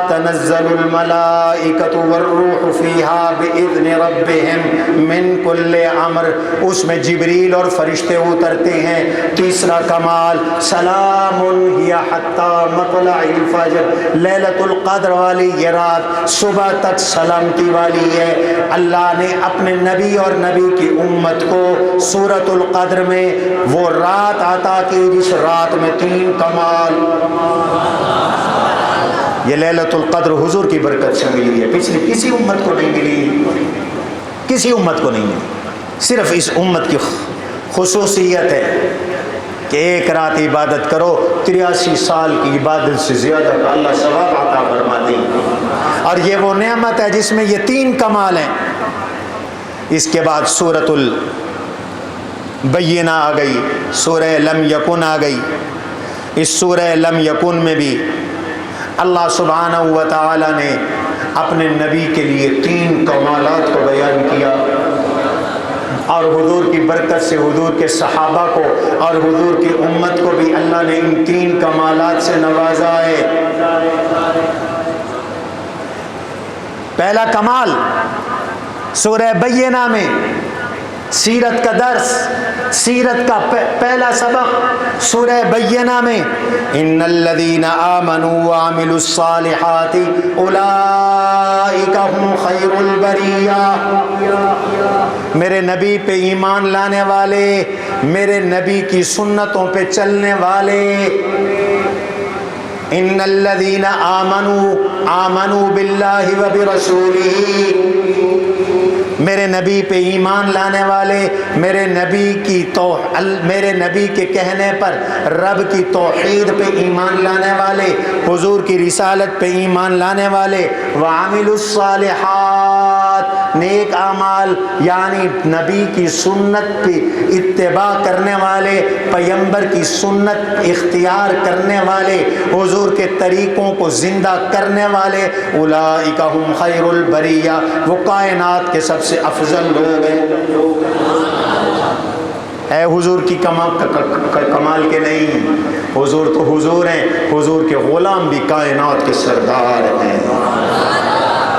S2: تنزل الملائکۃ والروح فیہا باذن ربہم من کل امر، اس میں جبریل اور فرشتے اترتے ہیں۔ تیسرا کمال سلام ہی حتی مطلع الفجر، لیلۃ القدر والی یہ رات صبح تک سلامتی والی ہے۔ اللہ نے اپنے نبی اور نبی کی امت کو سورۃ القدر میں وہ رات عطا کی جس رات میں تین کمال۔ یہ لیلۃ القدر حضور کی برکت سے ملی ہے، پچھلی کسی امت کو نہیں ملی، کسی امت کو نہیں ملی۔ صرف اس امت کی خصوصیت ہے کہ ایک رات عبادت کرو، 83 سال کی عبادت سے زیادہ اللہ ثواب عطا فرماتی۔ اور یہ وہ نعمت ہے جس میں یہ تین کمال ہیں۔ اس کے بعد سورۃ البینہ آ گئی، سورہ لم یکن آ گئی۔ اس سورہ لم یکن میں بھی اللہ سبحانہ و تعالی نے اپنے نبی کے لیے تین کمالات کو بیان کیا، اور حضور کی برکت سے حضور کے صحابہ کو اور حضور کی امت کو بھی اللہ نے ان تین کمالات سے نوازا ہے۔ پہلا کمال سورہ بینہ میں سیرت کا درس، سیرت کا پہلا سبق سورہ بینہ میں ان الذین آمنوا وعملوا الصالحات اولئک هم خیر البریہ، میرے نبی پہ ایمان لانے والے، میرے نبی کی سنتوں پہ چلنے والے، ان الذین آمنوا باللہ وبرسولہ، میرے نبی پہ ایمان لانے والے، میرے نبی کے کہنے پر رب کی توحید پہ ایمان لانے والے، حضور کی رسالت پہ ایمان لانے والے، وعملوا الصالحات، نیک اعمال یعنی نبی کی سنت پہ اتباع کرنے والے، پیغمبر کی سنت اختیار کرنے والے، حضور کے طریقوں کو زندہ کرنے والے، اولئک هم خیر البریہ، وہ کائنات کے سب سے افضل لوگ ہیں۔ اے حضور کی کمال کے نہیں، حضور تو حضور ہیں، حضور کے غلام بھی کائنات کے سردار ہیں۔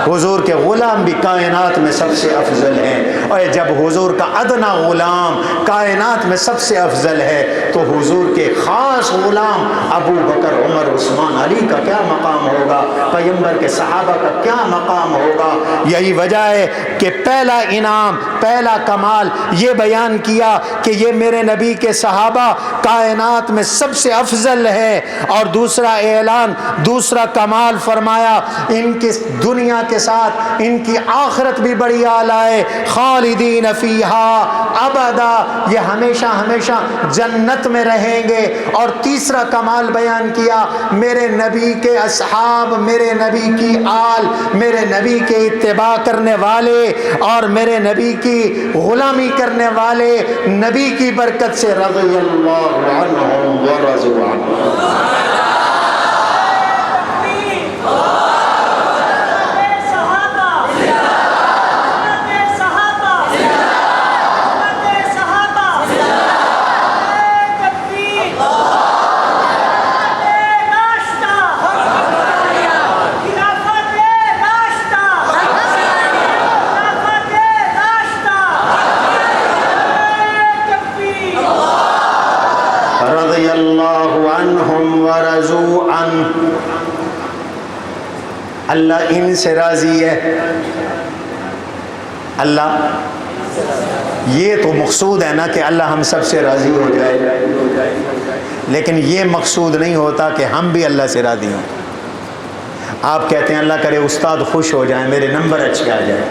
S2: حضور کے غلام بھی کائنات میں سب سے افضل ہیں، اور جب حضور کا ادنا غلام کائنات میں سب سے افضل ہے تو حضور کے خاص غلام ابو بکر، عمر، عثمان، علی کا کیا مقام ہوگا، پیغمبر کے صحابہ کا کیا مقام ہوگا۔ یہی وجہ ہے کہ پہلا انعام، پہلا کمال یہ بیان کیا کہ یہ میرے نبی کے صحابہ کائنات میں سب سے افضل ہے، اور دوسرا اعلان، دوسرا کمال فرمایا ان کی دنیا کے ساتھ ان کی آخرت بھی بڑی اعلیٰ ہے، خالدین فیہا ابدا، یہ ہمیشہ ہمیشہ جنت میں رہیں گے۔ اور تیسرا کمال بیان کیا، میرے نبی کے اصحاب، میرے نبی کی آل، میرے نبی کے اتباع کرنے والے اور میرے نبی کی غلامی کرنے والے نبی کی برکت سے رضی اللہ عنہم ورضوا عنہ۔ رضی اللہ عنہم ورضوا عنہ، اللہ ان سے راضی ہے۔ اللہ، یہ تو مقصود ہے نا کہ اللہ ہم سب سے راضی ہو جائے، لیکن یہ مقصود نہیں ہوتا کہ ہم بھی اللہ سے راضی ہوں۔ آپ کہتے ہیں اللہ کرے استاد خوش ہو جائیں، میرے نمبر اچھے آ جائیں،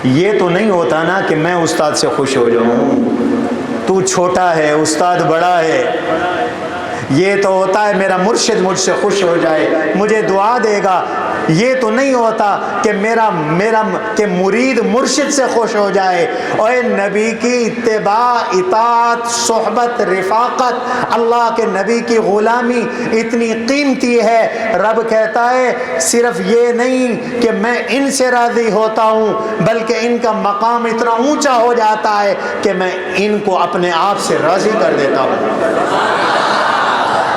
S2: یہ تو نہیں ہوتا نا کہ میں استاد سے خوش ہو جاؤں، تو چھوٹا ہے استاد بڑا ہے۔ یہ تو ہوتا ہے میرا مرشد مجھ سے خوش ہو جائے، مجھے دعا دے گا۔ یہ تو نہیں ہوتا کہ میرا کہ مرید مرشد سے خوش ہو جائے۔ اور نبی کی اتباع، اطاعت، صحبت، رفاقت، اللہ کے نبی کی غلامی اتنی قیمتی ہے، رب کہتا ہے صرف یہ نہیں کہ میں ان سے راضی ہوتا ہوں، بلکہ ان کا مقام اتنا اونچا ہو جاتا ہے کہ میں ان کو اپنے آپ سے راضی کر دیتا ہوں۔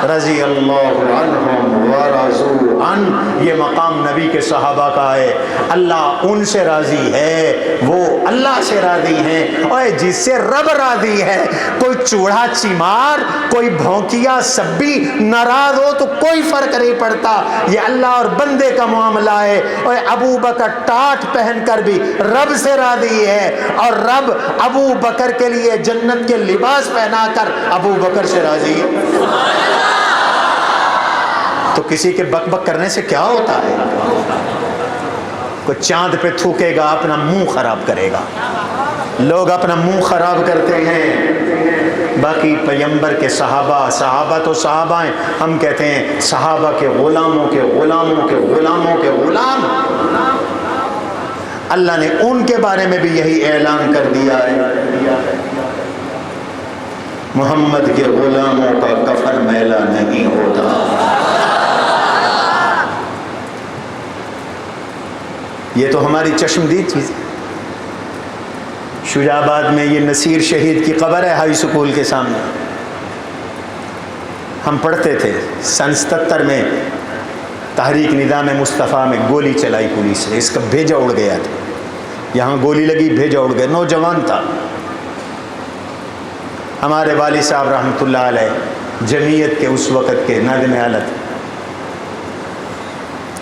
S2: رضی اللہ عنہم ورضوا عنہ، یہ مقام نبی کے صحابہ کا ہے۔ اللہ ان سے راضی ہے، وہ اللہ سے راضی ہیں، اور جس سے رب راضی ہے۔ کوئی چوڑا چمار، کوئی بھونکیا سبی ناراض ہو تو کوئی فرق نہیں پڑتا، یہ اللہ اور بندے کا معاملہ ہے۔ اور ابو بکر ٹاٹ پہن کر بھی رب سے راضی ہے، اور رب ابو بکر کے لیے جنت کے لباس پہنا کر ابو بکر سے راضی ہے۔ تو کسی کے بک بک کرنے سے کیا ہوتا ہے؟ کوئی چاند پہ تھوکے گا اپنا منہ خراب کرے گا، لوگ اپنا منہ خراب کرتے ہیں۔ باقی پیغمبر کے صحابہ تو صحابہ ہیں، ہم کہتے ہیں صحابہ کے غلاموں کے غلاموں کے غلاموں کے غلام۔ اللہ نے ان کے بارے میں بھی یہی اعلان کر دیا ہے، محمد کے غلاموں کا کفن میلا نہیں ہوتا۔ یہ تو ہماری چشمدید چیز ہے۔ شجاع آباد میں یہ نصیر شہید کی قبر ہے، ہائی سکول کے سامنے۔ ہم پڑھتے تھے سن 77 میں تحریک نظام مصطفیٰ میں گولی چلائی پولیس نے، اس کا بھیجا اڑ گیا تھا، یہاں گولی لگی بھیجا اڑ گیا، نوجوان تھا۔ ہمارے والد صاحب رحمۃ اللہ علیہ جمعیت کے اس وقت کے ناظم حالت،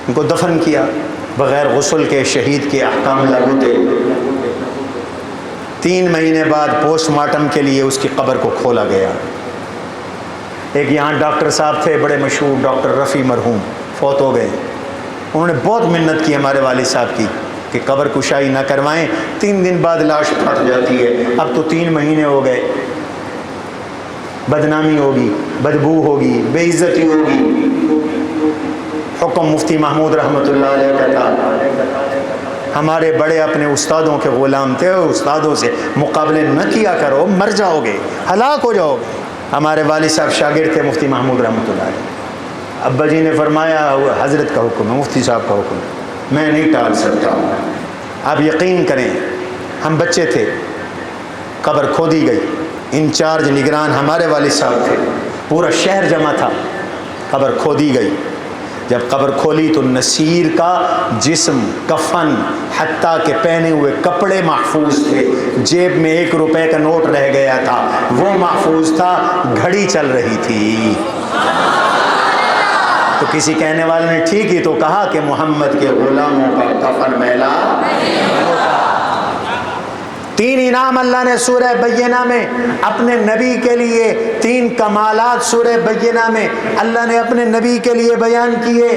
S2: ان کو دفن کیا بغیر غسل کے، شہید کے احکام لاگو تھے۔ 3 مہینے بعد پوسٹ مارٹم کے لیے اس کی قبر کو کھولا گیا۔ ایک یہاں ڈاکٹر صاحب تھے بڑے مشہور، ڈاکٹر رفیع مرحوم، فوت ہو گئے۔ انہوں نے بہت منت کی ہمارے والد صاحب کی کہ قبر کشائی نہ کروائیں، 3 دن بعد لاش پھٹ جاتی ہے۔ اب تو 3 مہینے ہو گئے، بدنامی ہوگی، بدبو ہوگی، بے عزتی ہوگی۔ حکم مفتی محمود رحمۃ اللہ علیہ کا تھا، ہمارے بڑے اپنے استادوں کے غلام تھے، استادوں سے مقابلے نہ کیا کرو، مر جاؤ گے، ہلاک ہو جاؤ گے۔ ہمارے والد صاحب شاگرد تھے مفتی محمود رحمۃ اللہ علیہ۔ ابا جی نے فرمایا حضرت کا حکم ہے، مفتی صاحب کا حکم ہے، میں نہیں ٹال سکتا ہوں۔ آپ یقین کریں، ہم بچے تھے، قبر کھودی گئی، انچارج نگران ہمارے والد صاحب تھے، پورا شہر جمع تھا، قبر کھودی گئی۔ جب قبر کھولی تو نصیر کا جسم، کفن، حتیٰ کہ پہنے ہوئے کپڑے محفوظ تھے، جیب میں 1 روپے کا نوٹ رہ گیا تھا وہ محفوظ تھا، گھڑی چل رہی تھی۔ تو کسی کہنے والے نے ٹھیک ہی تو کہا کہ محمد کے غلاموں کا کفن میلا نہیں ہوتا۔ 3 انعام اللہ نے سورہ بینہ میں اپنے نبی کے لیے، 3 کمالات سورہ بینہ میں اللہ نے اپنے نبی کے لیے بیان کیے۔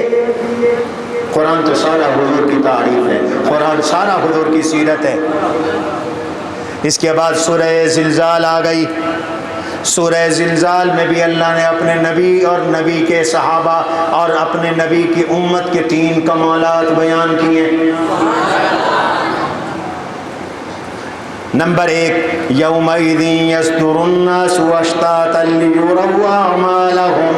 S2: قرآن تو سارا حضور کی تعریف ہے، قرآن سارا حضور کی سیرت ہے۔ اس کے بعد سورہ زلزال آ گئی۔ سورہ زلزال میں بھی اللہ نے اپنے نبی اور نبی کے صحابہ اور اپنے نبی کی امت کے 3 کمالات بیان کیے۔ نمبر 1، یومئذ یصدر الناس اشتاتا لیروا اعمالهم۔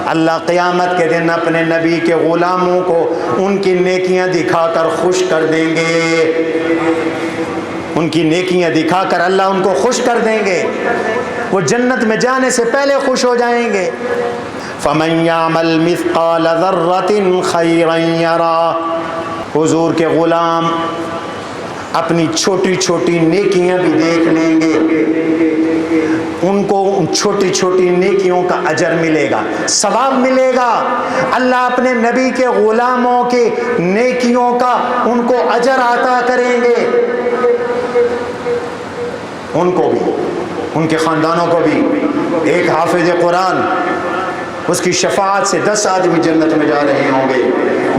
S2: اللہ قیامت کے دن اپنے نبی کے غلاموں کو ان کی نیکیاں دکھا کر خوش کر دیں گے، ان کی نیکیاں دکھا کر اللہ ان کو خوش کر دیں گے، وہ جنت میں جانے سے پہلے خوش ہو جائیں گے۔ فَمَن يَعْمَلْ مِثْقَالَ ذَرَّةٍ خَيْرًا يَرَهُ۔ حضور کے غلام اپنی چھوٹی چھوٹی نیکیاں بھی دیکھ لیں گے، ان کو ان چھوٹی چھوٹی نیکیوں کا اجر ملے گا، ثواب ملے گا۔ اللہ اپنے نبی کے غلاموں کے نیکیوں کا ان کو اجر عطا کریں گے، ان کو بھی، ان کے خاندانوں کو بھی۔ ایک حافظ قرآن، اس کی شفاعت سے 10 آدمی جنت میں جا رہے ہوں گے،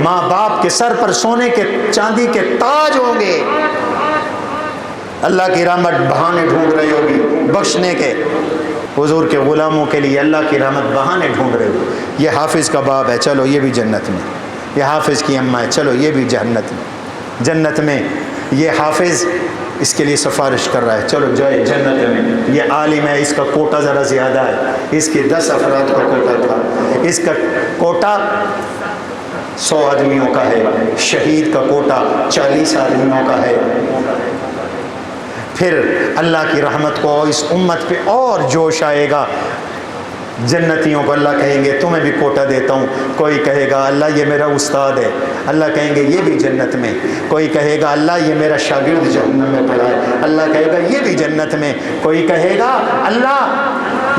S2: ماں باپ کے سر پر سونے کے چاندی کے تاج ہوں گے، اللہ کی رحمت بہانے ڈھونڈ رہی ہوگی بخشنے کے۔ حضور کے غلاموں کے لیے اللہ کی رحمت بہانے ڈھونڈ رہے ہو۔ یہ حافظ کا باپ ہے، چلو یہ بھی جنت میں، یہ حافظ کی اماں ہے، چلو یہ بھی جنت میں، یہ حافظ اس کے لیے سفارش کر رہا ہے، چلو جائے جنت میں، یہ عالم ہے، اس کا کوٹا ذرا زیادہ ہے، اس کے 10 افراد کا کوٹا تھا، اس کا کوٹا 100 آدمیوں کا ہے، شہید کا کوٹا 40 آدمیوں کا ہے۔ پھر اللہ کی رحمت کو اس امت پہ اور جوش آئے گا، جنتیوں کو اللہ کہیں گے تمہیں بھی کوٹا دیتا ہوں، کوئی کہے گا اللہ یہ میرا استاد ہے، اللہ کہیں گے یہ بھی جنت میں، کوئی کہے گا اللہ یہ میرا شاگرد جہنم میں پڑا ہے، اللہ کہے گا یہ بھی جنت میں، کوئی کہے گا اللہ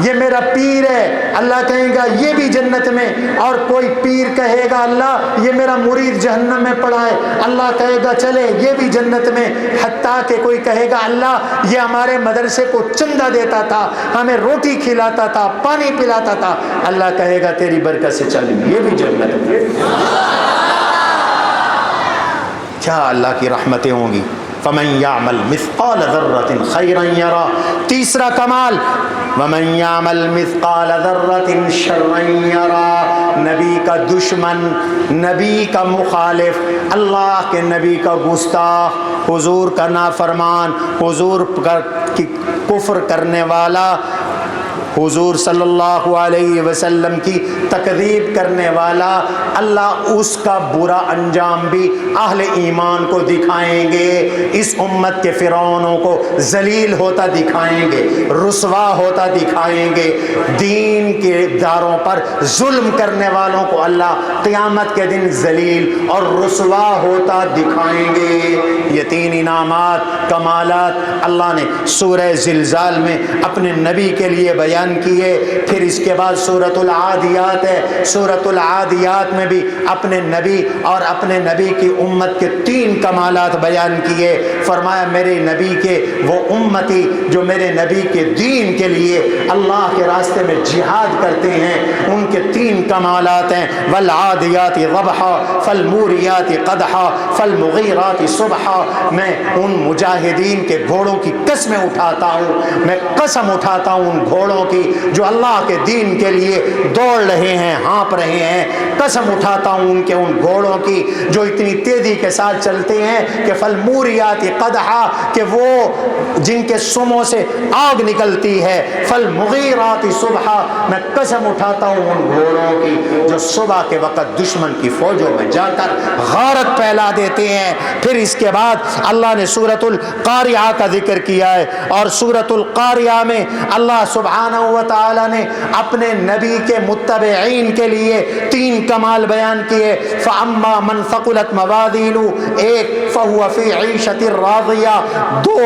S2: یہ میرا پیر ہے، اللہ کہے گا یہ بھی جنت میں، اور کوئی پیر کہے گا اللہ یہ میرا مرید جہنم میں پڑا ہے، اللہ کہے گا چلے یہ بھی جنت میں، حتیٰ کہ کوئی کہے گا اللہ یہ ہمارے مدرسے کو چندہ دیتا تھا، ہمیں روٹی کھلاتا تھا، پانی پلاتا تھا، اللہ کہے گا تیری برکت سے چل یہ بھی جنت میں۔ کیا اللہ کی رحمتیں ہوں گی۔ فَمَن يَعْمَلْ مِثْقَالَ ذَرَّةٍ خَيْرًا يَرَهُ۔ تیسرا کمال، وَمَن يَعْمَلْ مِثْقَالَ ذَرَّةٍ شَرًّا يَرَهُ۔ نبی کا دشمن، نبی کا مخالف، اللہ کے نبی کا گستاخ، حضور کا نافرمان، حضور کا کفر کرنے والا، حضور صلی اللہ علیہ وسلم کی تکذیب کرنے والا، اللہ اس کا برا انجام بھی اہل ایمان کو دکھائیں گے، اس امت کے فرعونوں کو ذلیل ہوتا دکھائیں گے، رسوا ہوتا دکھائیں گے، دین کے اداروں پر ظلم کرنے والوں کو اللہ قیامت کے دن ذلیل اور رسوا ہوتا دکھائیں گے۔ یہ 3 انعامات، کمالات اللہ نے سورہ زلزال میں اپنے نبی کے لیے بیان کیے۔ پھر اس کے بعد سورۃ العادیات ہے، سورۃ العادیات میں بھی اپنے نبی اور اپنے نبی کی امت کے 3 کمالات بیان کیے۔ فرمایا میرے نبی کے وہ امتی جو میرے نبی کے دین کے لیے اللہ کے راستے میں جہاد کرتے ہیں، ان کے 3 کمالات ہیں، والعادیات ضبحا فالموریات قدحا فالمغیرات صبحا۔ میں ان مجاہدین کے گھوڑوں کی قسمیں اٹھاتا ہوں، میں قسم اٹھاتا ہوں ان گھوڑوں کی جو اللہ کے دین کے لیے دوڑ رہے ہیں، ہانپ رہے ہیں، قسم اٹھاتا ہوں ان گھوڑوں کی جو اتنی تیزی کے ساتھ چلتے ہیں کہ فالموریات قدحا، کہ وہ جن کے سموں سے آگ نکلتی ہے، فالمغیرات صبحا، میں قسم اٹھاتا ہوں ان گھوڑوں کی جو صبح کے وقت دشمن کی فوجوں میں جا کر غارت پھیلا دیتے ہیں۔ پھر اس کے بعد اللہ نے سورۃ القاریہ کا ذکر کیا ہے، اور سورۃ القاریہ میں اللہ سبحانہ سبحانہ و تعالی نے اپنے نبی کے متبعین کے لیے 3 کمال بیان کیے. فَأَمَّا مَنْ ثَقُلَتْ مَوَازِينُهُ، 1 فَهُوَ فِي عِيشَةٍ رَاضِيَةٍ، 2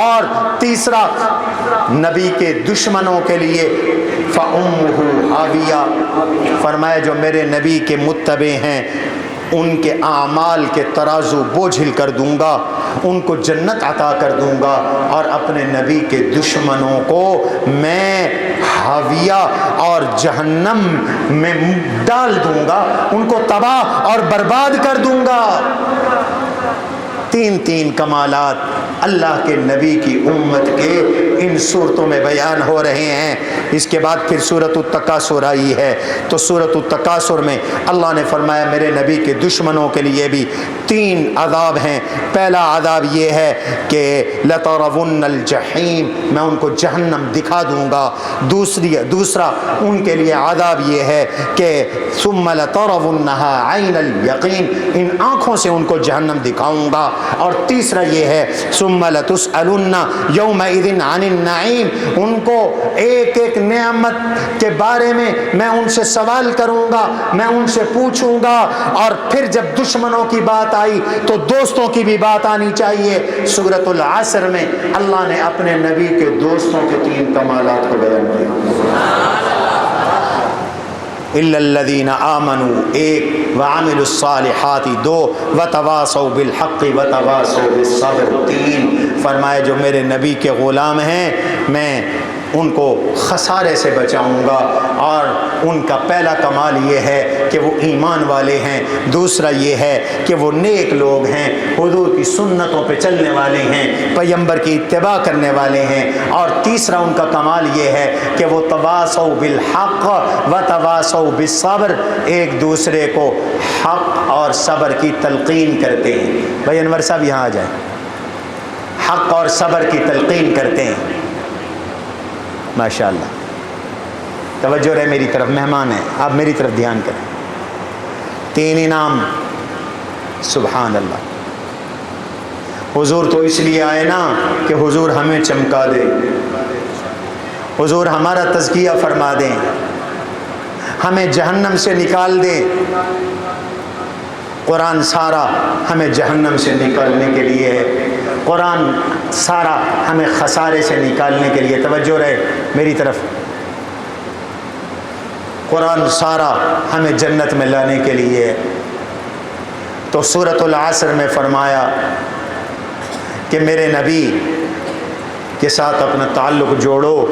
S2: اور تیسرا نبی کے دشمنوں کے لیے فَأُمُّهُ هَاوِيَةٌ، فرمایا جو میرے نبی کے متبع ہیں ان کے اعمال کے ترازو بوجھل کر دوں گا، ان کو جنت عطا کر دوں گا، اور اپنے نبی کے دشمنوں کو میں حاویہ اور جہنم میں ڈال دوں گا، ان کو تباہ اور برباد کر دوں گا. 3 کمالات اللہ کے نبی کی امت کے ان صورتوں میں بیان ہو رہے ہیں. اس کے بعد پھر سورۃ التکاثر آئی ہے، تو سورۃ التکاثر میں اللہ نے فرمایا میرے نبی کے دشمنوں کے لیے بھی 3 عذاب ہیں. پہلا عذاب یہ ہے کہ لَتَرَوُنَّ الْجَحِيمَ، میں ان کو جہنم دکھا دوں گا. دوسرا ان کے لیے عذاب یہ ہے کہ ثُمَّ لَتَرَوُنَّهَا عَيْنَ الْيَقِينِ، ان آنکھوں سے ان کو جہنم دکھاؤں گا. اور تیسرا یہ ہے ثُمَّ لَتُسْأَلُنَّ يَوْمَئِذٍ عَنِ النَّعِيمِ، ان کو ایک نعمت کے بارے میں ان سے سوال کروں گا، میں ان سے پوچھوں گا. اور پھر جب دشمنوں کی بات آئی تو دوستوں کی بھی بات آنی چاہیے. سورۃ العصر میں اللہ نے اپنے نبی کے دوستوں کے 3 کمالات کو بیان کیا. إِلَّا الَّذِينَ آمَنُوا، 1 وَعَمِلُوا الصَّالِحَاتِ، 2 وَتَوَاصَوْا بِالْحَقِّ وَتَوَاصَوْا بِالصَّبْرِ، 3 فرمایا جو میرے نبی کے غلام ہیں میں ان کو خسارے سے بچاؤں گا. اور ان کا پہلا کمال یہ ہے کہ وہ ایمان والے ہیں، دوسرا یہ ہے کہ وہ نیک لوگ ہیں، حضور کی سنتوں پہ چلنے والے ہیں، پیغمبر کی اتباع کرنے والے ہیں، اور تیسرا ان کا کمال یہ ہے کہ وہ تواصوا بالحق وتواصوا بالصبر، ایک دوسرے کو حق اور صبر کی تلقین کرتے ہیں. بھائی انور صاحب یہاں آ جائیں. حق اور صبر کی تلقین کرتے ہیں. ماشاءاللہ توجہ رہے میری طرف، مہمان ہیں آپ میری طرف دھیان کریں. 3 انعام، سبحان اللہ. حضور تو اس لیے آئے نا کہ حضور ہمیں چمکا دے، حضور ہمارا تزکیہ فرما دیں، ہمیں جہنم سے نکال دیں. قرآن سارا ہمیں جہنم سے نکالنے کے لیے ہے، قرآن سارا ہمیں خسارے سے نکالنے کے لیے. توجہ رہے میری طرف. قرآن سارا ہمیں جنت میں لانے کے لیے. تو سورۃ العصر میں فرمایا کہ میرے نبی کے ساتھ اپنا تعلق جوڑو،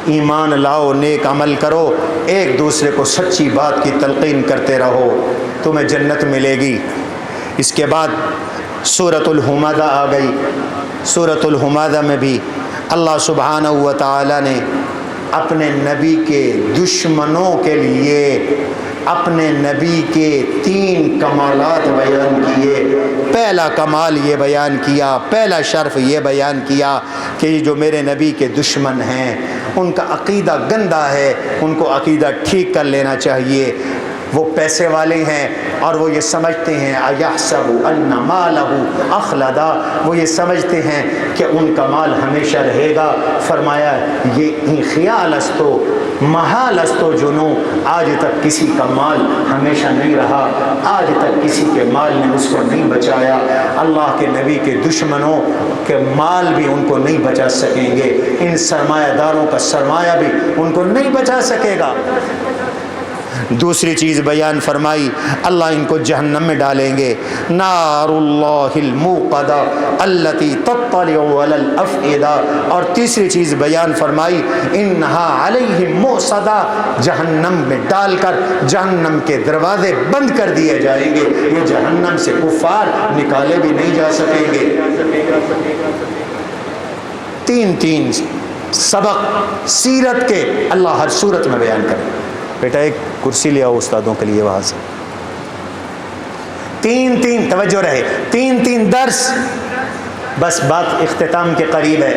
S2: ایمان لاؤ، نیک عمل کرو، ایک دوسرے کو سچی بات کی تلقین کرتے رہو، تمہیں جنت ملے گی. اس کے بعد سورۃ الحمزہ آ گئی. سورۃ الحمزہ میں بھی اللہ سبحانہ و تعالی نے اپنے نبی کے دشمنوں کے لیے اپنے نبی کے 3 کمالات بیان کیے. پہلا کمال یہ بیان کیا، پہلا شرف یہ بیان کیا کہ یہ جو میرے نبی کے دشمن ہیں ان کا عقیدہ گندا ہے، ان کو عقیدہ ٹھیک کر لینا چاہیے. وہ پیسے والے ہیں اور وہ یہ سمجھتے ہیں اَيَحْسَبُ أَنَّ مَالَهُ أَخْلَدَ، وہ یہ سمجھتے ہیں کہ ان کا مال ہمیشہ رہے گا. فرمایا یہ خیال استو محال استو جنو، آج تک کسی کا مال ہمیشہ نہیں رہا، آج تک کسی کے مال نے اس کو نہیں بچایا. اللہ کے نبی کے دشمنوں کے مال بھی ان کو نہیں بچا سکیں گے، ان سرمایہ داروں کا سرمایہ بھی ان کو نہیں بچا سکے گا. دوسری چیز بیان فرمائی اللہ ان کو جہنم میں ڈالیں گے. نار اللہ الموقدہ التی تطلع علی الافئدہ. اور تیسری چیز بیان فرمائی انہا علیہم مؤصدہ، جہنم میں ڈال کر جہنم کے دروازے بند کر دیے جائیں گے. یہ جہنم سے کفار نکالے بھی نہیں جا سکیں گے. 3 سبق سیرت کے اللہ ہر صورت میں بیان کرے. بیٹا ایک کرسی لے آؤ استادوں کے لیے وہاں سے. 3 توجہ رہے، 3 درس. بس بات اختتام کے قریب ہے.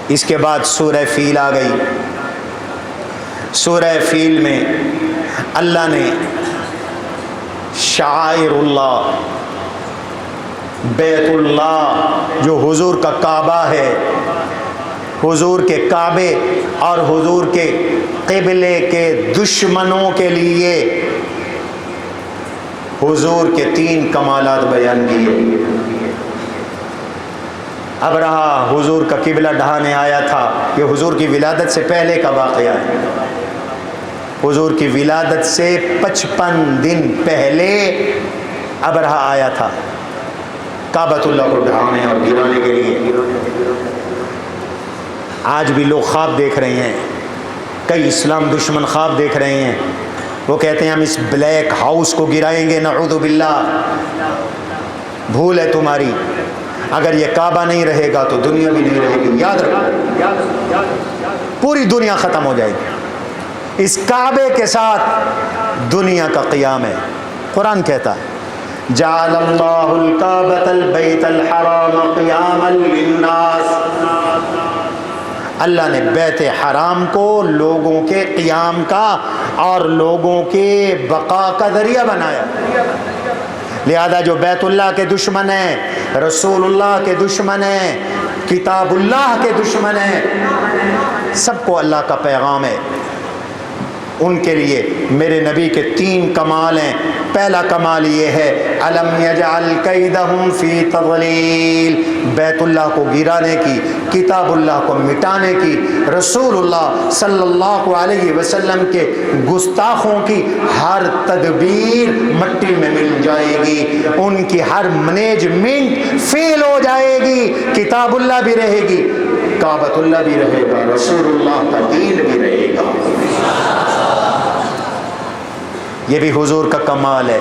S2: اس کے بعد سورہ فیل آ گئی. سورہ فیل میں اللہ نے شعائر اللہ، بیت اللہ جو حضور کا کعبہ ہے، حضور کے کعبے اور حضور کے قبلے کے دشمنوں کے لیے حضور کے 3 کمالات بیان کیے۔ ابرہہ حضور کا قبلہ ڈھانے آیا تھا، یہ حضور کی ولادت سے پہلے کا واقعہ ہے۔ حضور کی ولادت سے 55 دن پہلے ابرہہ آیا تھا کعبۃ اللہ کو ڈھانے اور گرانے کے لیے۔ آج بھی لوگ خواب دیکھ رہے ہیں، کئی اسلام دشمن خواب دیکھ رہے ہیں، وہ کہتے ہیں ہم اس بلیک ہاؤس کو گرائیں گے، نعوذ باللہ۔ بھول ہے تمہاری، اگر یہ کعبہ نہیں رہے گا تو دنیا بھی نہیں رہے گی، یاد رکھو، پوری دنیا ختم ہو جائے گی۔ اس کعبے کے ساتھ دنیا کا قیام ہے۔ قرآن کہتا ہے جعل اللہ الکعبۃ البیت الحرام قیاما للناس، اللہ نے بیت حرام کو لوگوں کے قیام کا اور لوگوں کے بقا کا ذریعہ بنایا۔ لہذا جو بیت اللہ کے دشمن ہیں، رسول اللہ کے دشمن ہیں، کتاب اللہ کے دشمن ہیں، سب کو اللہ کا پیغام ہے، ان کے لیے میرے نبی کے 3 کمال ہیں۔ پہلا کمال یہ ہے الم یجعل کیدہم فی تضلیل، بیت اللہ کو گرانے کی، کتاب اللہ کو مٹانے کی، رسول اللہ صلی اللہ علیہ وسلم کے گستاخوں کی ہر تدبیر مٹی میں مل جائے گی، ان کی ہر مینجمنٹ فیل ہو جائے گی، کتاب اللہ بھی رہے گی، کعبۃ اللہ بھی رہے گا، رسول اللہ کا دین بھی رہے گا۔ یہ بھی حضور کا کمال ہے۔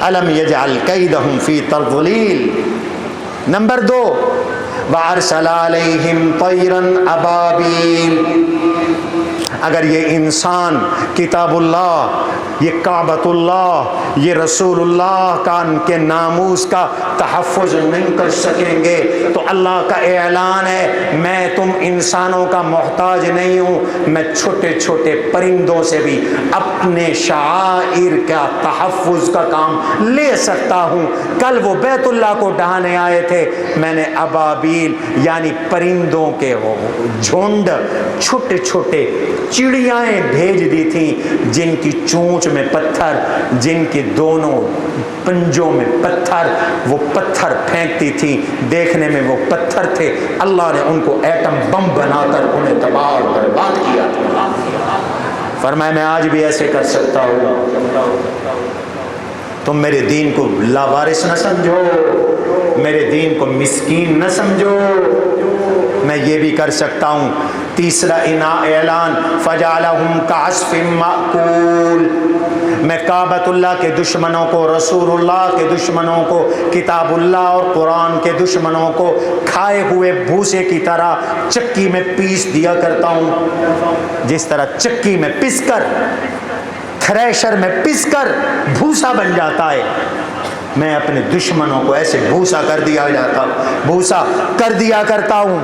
S2: الم یجعل کیدہم فی تضلیل۔ نمبر 2 وارسل علیہم طیرا ابابیل، اگر یہ انسان کتاب اللہ، یہ کعبۃ اللہ، یہ رسول اللہ کا ان کے ناموس کا تحفظ نہیں کر سکیں گے تو اللہ کا اعلان ہے میں تم انسانوں کا محتاج نہیں ہوں، میں چھوٹے چھوٹے پرندوں سے بھی اپنے شعائر کا تحفظ کا کام لے سکتا ہوں۔ کل وہ بیت اللہ کو ڈھانے آئے تھے، میں نے ابابیل یعنی پرندوں کے جھنڈ، چھوٹے چھوٹے چڑیائیں بھیج دی تھیں جن کی چونچ میں پتھر، جن کے دونوں پنجوں میں پتھر، وہ پتھر پھینکتی تھی، دیکھنے میں وہ پتھر تھے، اللہ نے ان کو ایٹم بم بنا کر انہیں تباہ اور برباد کیا تھا۔ فرمایا میں آج بھی ایسے کر سکتا ہوں۔ تم میرے دین کو لاوارث نہ سمجھو، میرے دین کو مسکین نہ سمجھو، میں یہ بھی کر سکتا ہوں۔ تیسرا اعلان فجعلہم کعصف مأکول، میں کعبۃ اللہ کے دشمنوں کو، رسول اللہ کے دشمنوں کو، کتاب اللہ اور قرآن کے دشمنوں کو کھائے ہوئے بھوسے کی طرح چکی میں پیس دیا کرتا ہوں۔ جس طرح چکی میں پس کر، تھریشر میں پس کر بھوسا بن جاتا ہے، میں اپنے دشمنوں کو ایسے بھوسا کر دیا کرتا ہوں۔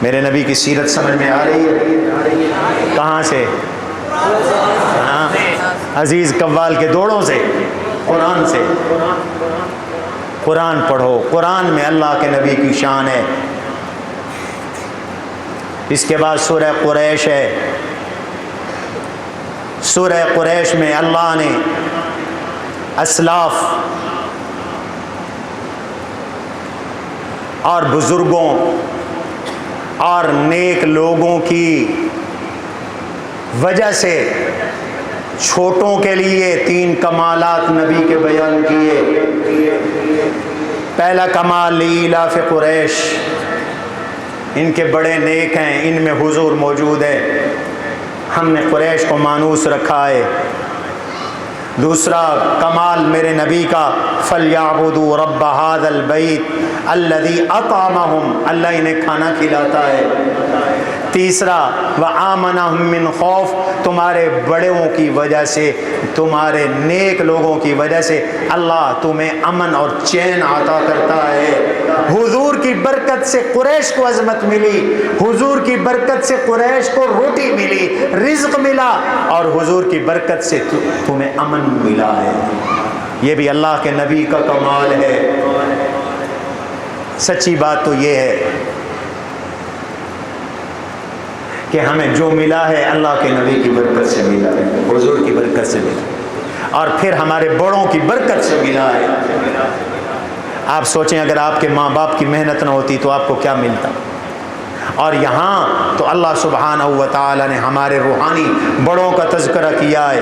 S2: میرے نبی کی سیرت سمجھ میں آ رہی ہے؟ کہاں سے؟ عزیز قوال کے دوڑوں سے، قرآن سے۔ قرآن پڑھو، قرآن میں اللہ کے نبی کی شان ہے۔ اس کے بعد سورہ قریش ہے۔ سورہ قریش میں اللہ نے اسلاف اور بزرگوں اور نیک لوگوں کی وجہ سے چھوٹوں کے لیے 3 کمالات نبی کے بیان کیے۔ پہلا کمال لیلاف قریش، ان کے بڑے نیک ہیں، ان میں حضور موجود ہے، ہم نے قریش کو مانوس رکھا ہے۔ دوسرا کمال میرے نبی کا فَلْيَعْبُدُوا رَبَّ هَذَا الْبَيْتِ الَّذِي أَطْعَمَهُمْ، اللہ انہیں کھانا کھلاتا ہے۔ تیسرا وَآمَنَهُمْ مِنْ خَوْفٍ، تمہارے بڑوں کی وجہ سے، تمہارے نیک لوگوں کی وجہ سے اللہ تمہیں امن اور چین عطا کرتا ہے۔ حضور کی برکت سے قریش کو عظمت ملی، حضور کی برکت سے قریش کو روٹی ملی، رزق ملا، اور حضور کی برکت سے تمہیں امن ملا ہے۔ یہ بھی اللہ کے نبی کا کمال ہے۔ سچی بات تو یہ ہے کہ ہمیں جو ملا ہے اللہ کے نبی کی برکت سے ملا ہے، حضور کی برکت سے ملا ہے، اور پھر ہمارے بڑوں کی برکت سے ملا ہے۔ آپ سوچیں اگر آپ کے ماں باپ کی محنت نہ ہوتی تو آپ کو کیا ملتا؟ اور یہاں تو اللہ سبحانہ و تعالی نے ہمارے روحانی بڑوں کا تذکرہ کیا ہے۔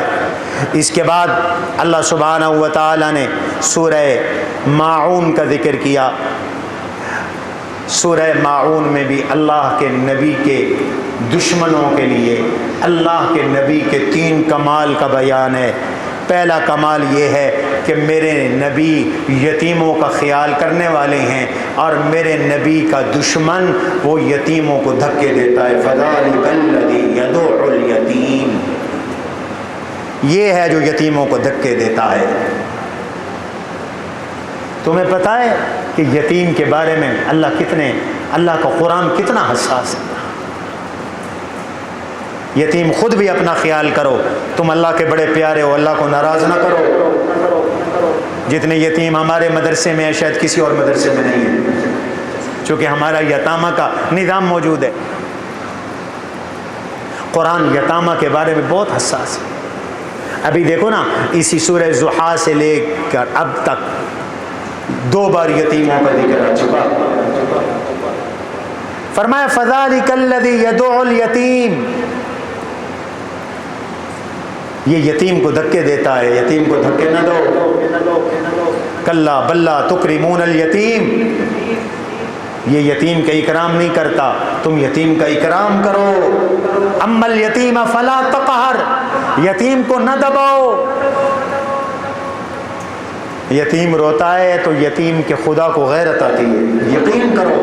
S2: اس کے بعد اللہ سبحانہ و تعالی نے سورہ ماعون کا ذکر کیا۔ سورہ ماعون میں بھی اللہ کے نبی کے دشمنوں کے لیے اللہ کے نبی کے 3 کمال کا بیان ہے۔ پہلا کمال یہ ہے کہ میرے نبی یتیموں کا خیال کرنے والے ہیں، اور میرے نبی کا دشمن وہ یتیموں کو دھکے دیتا ہے۔ فَذَلِكَ الَّذِي يَدُعُّ الْيَتِيمَ، یہ ہے جو یتیموں کو دھکے دیتا ہے۔ تمہیں پتہ ہے کہ یتیم کے بارے میں اللہ کا قرآن کتنا حساس ہے۔ یتیم خود بھی اپنا خیال کرو، تم اللہ کے بڑے پیارے ہو، اللہ کو ناراض نہ کرو۔ جتنے یتیم ہمارے مدرسے میں ہیں شاید کسی اور مدرسے میں نہیں ہے، چونکہ ہمارا یتامہ کا نظام موجود ہے۔ قرآن یتامہ کے بارے میں بہت حساس ہے۔ ابھی دیکھو نا، اسی سورہ ضحیٰ سے لے کر اب تک 2 بار یتیموں کا ذکر آ چکا۔ فرمایا فَذَلِكَ الَّذِي يَدُعُّ الْيَتِيمَ، یہ یتیم کو دھکے دیتا ہے، یتیم کو دھکے نہ دو۔ کلا بلا تکرمون الیتیم، یہ یتیم کا اکرام نہیں کرتا، تم یتیم کا اکرام کرو۔ اما الیتیم فلا تقہر، یتیم کو نہ دباؤ۔ یتیم روتا ہے تو یتیم کے خدا کو غیرت آتی ہے، یقین کرو۔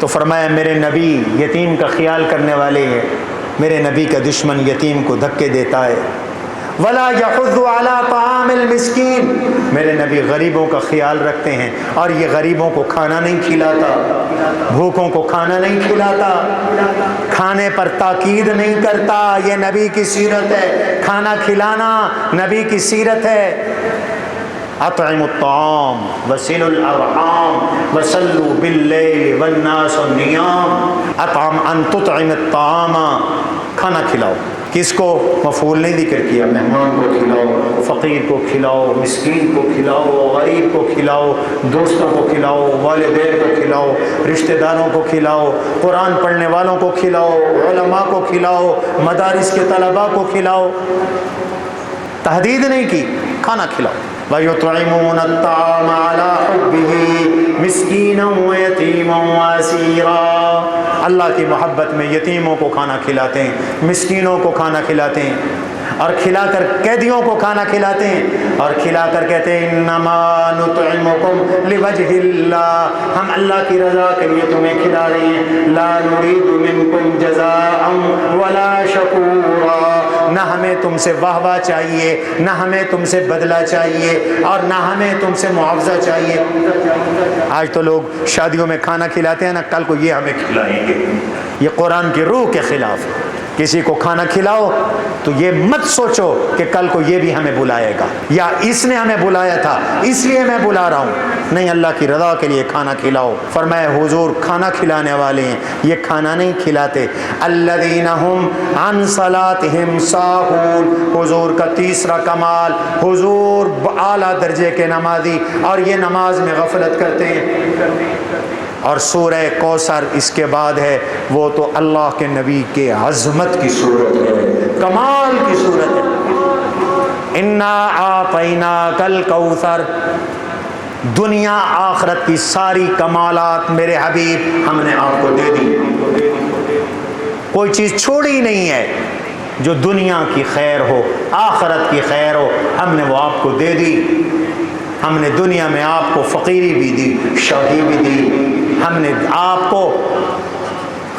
S2: تو فرمایا میرے نبی یتیم کا خیال کرنے والے ہیں، میرے نبی کا دشمن یتیم کو دھکے دیتا ہے۔ ولا يحض على طعام المسکین، میرے نبی غریبوں کا خیال رکھتے ہیں، اور یہ غریبوں کو کھانا نہیں کھلاتا، بھوکوں کو کھانا نہیں کھلاتا، کھانے پر تاکید نہیں کرتا۔ یہ نبی کی سیرت ہے، کھانا کھلانا نبی کی سیرت ہے۔ اطعموا الطعام وصلوا الارحام وصلوا باللیل والناس نیام۔ اطعم ان تطعم الطعام، کھانا کھلاؤ۔ کس کو؟ مفعول نہیں ذکر کیا، مہمان کو کھلاؤ، فقیر کو کھلاؤ، مسکین کو کھلاؤ، غریب کو کھلاؤ، دوستوں کو کھلاؤ، والدین کو کھلاؤ، رشتہ داروں کو کھلاؤ، قرآن پڑھنے والوں کو کھلاؤ، علماء کو کھلاؤ، مدارس کے طلباء کو کھلاؤ۔ تحدید نہیں کی، کھانا کھلاؤ۔ وَيُطْعِمُونَ الطَّعَامَ عَلَىٰ حُبِّهِ مِسْكِينًا وَيَتِيمًا وَأَسِيرًا، اللہ کی محبت میں یتیموں کو کھانا کھلاتے ہیں، مسکینوں کو کھانا کھلاتے ہیں، اور کھلا کر قیدیوں کو کھانا کھلاتے ہیں، اور کھلا کر کہتے ہیں انما نطعمکم لوجہ اللہ، ہم اللہ کی رضا کے لیے تمہیں کھلا رہے ہیں۔ لا نريد منکم جزاء ولا شکورا، نہ ہمیں تم سے واہ واہ چاہیے، نہ ہمیں تم سے بدلہ چاہیے، اور نہ ہمیں تم سے معاوضہ چاہیے۔ آج تو لوگ شادیوں میں کھانا کھلاتے ہیں نا، کل کو یہ ہمیں کھلائیں گے، یہ قرآن کی روح کے خلاف ہے۔ کسی کو کھانا کھلاؤ تو یہ مت سوچو کہ کل کو یہ بھی ہمیں بلائے گا، یا اس نے ہمیں بلایا تھا اس لیے میں بلا رہا ہوں۔ نہیں، اللہ کی رضا کے لیے کھانا کھلاؤ۔ فرمایا حضور کھانا کھلانے والے ہیں، یہ کھانا نہیں کھلاتے۔ الذین هم عن صلاتهم ساہون، حضور کا تیسرا کمال، حضور اعلیٰ درجے کے نمازی، اور یہ نماز میں غفلت کرتے ہیں۔ اور سورہ کوثر اس کے بعد ہے، وہ تو اللہ کے نبی کے عظمت کی صورت ہے، کمال کی صورت ہے۔ انا اعطیناک الکوثر، دنیا آخرت کی ساری کمالات میرے حبیب ہم نے آپ کو دے دی، کوئی چیز چھوڑی نہیں ہے جو دنیا کی خیر ہو، آخرت کی خیر ہو، ہم نے وہ آپ کو دے دی۔ ہم نے دنیا میں آپ کو فقیری بھی دی، شادی بھی دی، ہم نے آپ کو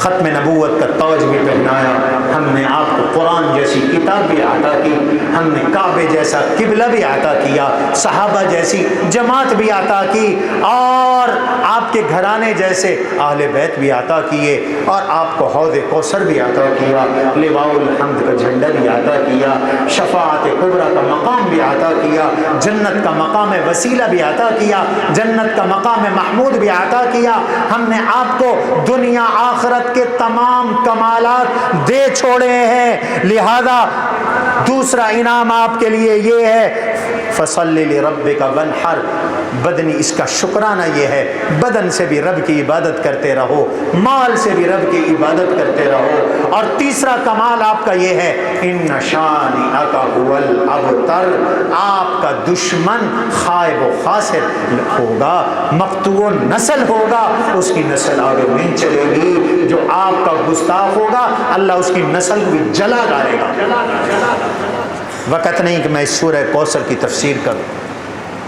S2: ختم نبوت کا تاج بھی پہنایا، ہم نے آپ کو قرآن جیسی کتاب بھی عطا کی، ہم نے کعبے جیسا قبلہ بھی عطا کیا، صحابہ جیسی جماعت بھی عطا کی، اور آپ کے گھرانے جیسے اہل بیت بھی عطا کیے، اور آپ کو حوض کوثر بھی عطا کیا، لواء الحمد کا جھنڈا بھی عطا کیا، شفاعت کبریٰ کا مقام بھی عطا کیا، جنت کا مقام وسیلہ بھی عطا کیا، جنت کا مقام محمود بھی عطا کیا۔ ہم نے آپ کو دنیا آخرت کے تمام کمالات دے چھوڑے ہیں، لہذا دوسرا انعام آپ کے لیے یہ ہے فَصَلِّ لِرَبِّكَ وَانْحَرْ، بدنی اس کا شکرانہ یہ ہے، بدن سے بھی رب کی عبادت کرتے رہو، مال سے بھی رب کی عبادت کرتے رہو، اور تیسرا کمال آپ کا یہ ہے إِنَّ شَانِئَكَ هُوَ الْأَبْتَرُ، آپ کا دشمن خائب و خاسر ہوگا، مقطوع نسل ہوگا، اس کی نسل آگے نہیں چلے گی، جو آپ کا گستاخ ہوگا اللہ اس کی نسل کو بھی جلا ڈالے گا۔ وقت نہیں کہ میں اس سورہ کوثر کی تفسیر کروں،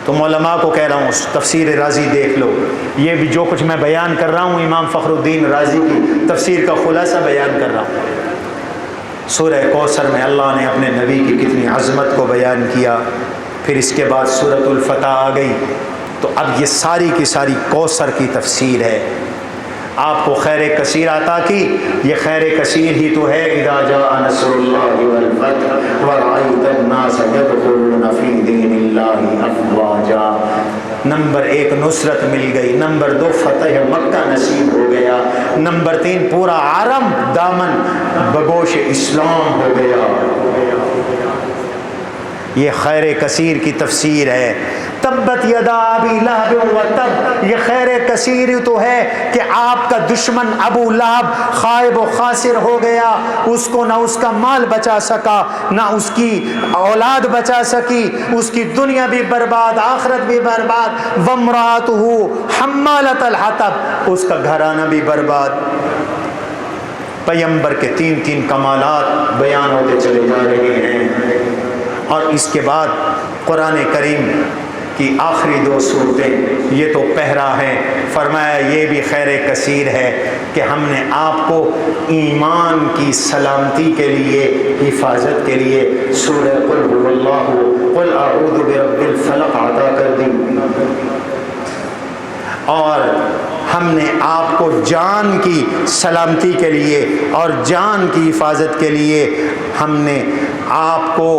S2: تو علماء کو کہہ رہا ہوں تفسیر رازی دیکھ لو، یہ بھی جو کچھ میں بیان کر رہا ہوں امام فخر الدین رازی کی تفسیر کا خلاصہ بیان کر رہا ہوں۔ سورہ کوثر میں اللہ نے اپنے نبی کی کتنی عظمت کو بیان کیا، پھر اس کے بعد سورۃ الفتح آ گئی، تو اب یہ ساری کی ساری کوثر کی تفسیر ہے۔ آپ کو خیر کثیر عطا کی، یہ خیر کثیر ہی تو ہے اذا جاء نصر اللہ والفتح ورأیت الناس یدخلون فی دین اللہ افواجا۔ نمبر 1 نصرت مل گئی، نمبر 2 فتح مکہ نصیب ہو گیا، نمبر 3 پورا عالم دامن بگوش اسلام ہو گیا۔ یہ خیر کثیر کی تفسیر ہے۔ تبت یدا ابی لہب و تب، یہ خیر کثیر تو ہے کہ آپ کا دشمن ابو لہب خائب و خاسر ہو گیا، اس کو نہ اس کا مال بچا سکا، نہ اس کی اولاد بچا سکی، اس کی دنیا بھی برباد آخرت بھی برباد، وامرأتہ حمالۃ الحطب، اس کا گھرانہ بھی برباد۔ پیغمبر کے 3 کمالات بیان ہوتے چلے جا رہے ہیں، اور اس کے بعد قرآن کریم کی آخری 2 صورتیں یہ تو پہرا ہیں، فرمایا یہ بھی خیر کثیر ہے کہ ہم نے آپ کو ایمان کی سلامتی کے لیے، حفاظت کے لیے سورہ قل هو اللہ قل اعوذ برب الفلق عطا کر دی، اور ہم نے آپ کو جان کی سلامتی کے لیے اور جان کی حفاظت کے لیے ہم نے آپ کو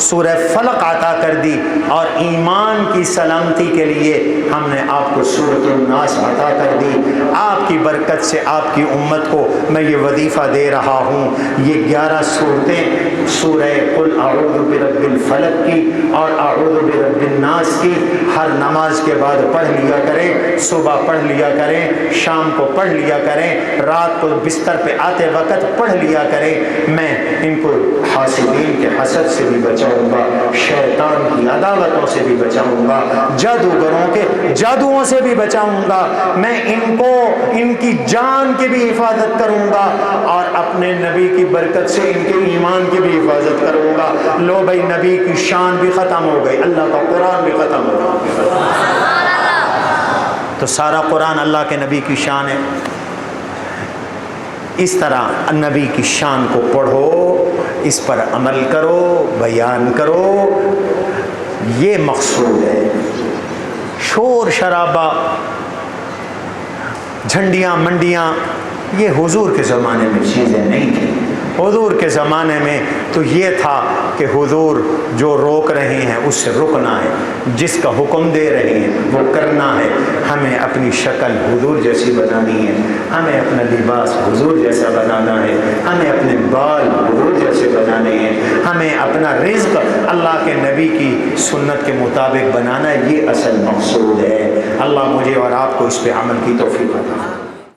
S2: سورہ فلق عطا کر دی، اور ایمان کی سلامتی کے لیے ہم نے آپ کو سورۃ الناس عطا کر دی۔ آپ کی برکت سے آپ کی امت کو میں یہ وظیفہ دے رہا ہوں، یہ 11 صورتیں سورہ قل اعوذ برب الفلق کی اور اعوذ برب الناس کی ہر نماز کے بعد پڑھ لیا کریں، صبح پڑھ لیا کریں، شام کو پڑھ لیا کریں، رات کو بستر پہ آتے وقت پڑھ لیا کریں۔ میں ان کو حاسدین کے حسد سے بھی بچاؤں گا، شیطان کی عداوتوں سے بھی بچاؤں گا، جادوگروں کے جادوؤں سے بھی بچاؤں گا، میں ان کو ان کی جان کی بھی حفاظت کروں گا، اور اپنے نبی کی برکت سے ان کے ایمان کی بھی حفاظت کروں گا۔ لو بھائی نبی کی شان بھی ختم ہو گئی، اللہ کا قرآن بھی ختم ہو گیا، تو سارا قرآن اللہ کے نبی کی شان ہے۔ اس طرح نبی کی شان کو پڑھو، اس پر عمل کرو، بیان کرو، یہ مقصود ہے۔ شور شرابہ، جھنڈیاں منڈیاں، یہ حضور کے زمانے میں چیزیں نہیں تھیں۔ حضور کے زمانے میں تو یہ تھا کہ حضور جو روک رہے ہیں اس سے رکنا ہے، جس کا حکم دے رہے ہیں وہ کرنا ہے۔ ہمیں اپنی شکل حضور جیسی بنانی ہے، ہمیں اپنا لباس حضور جیسا بنانا ہے، ہمیں اپنے بال حضور جیسے بنانے ہیں، ہمیں اپنا رزق اللہ کے نبی کی سنت کے مطابق بنانا ہے۔ یہ اصل مقصود ہے۔ اللہ مجھے اور آپ کو اس پہ عمل کی توفیق عطا فرمائے۔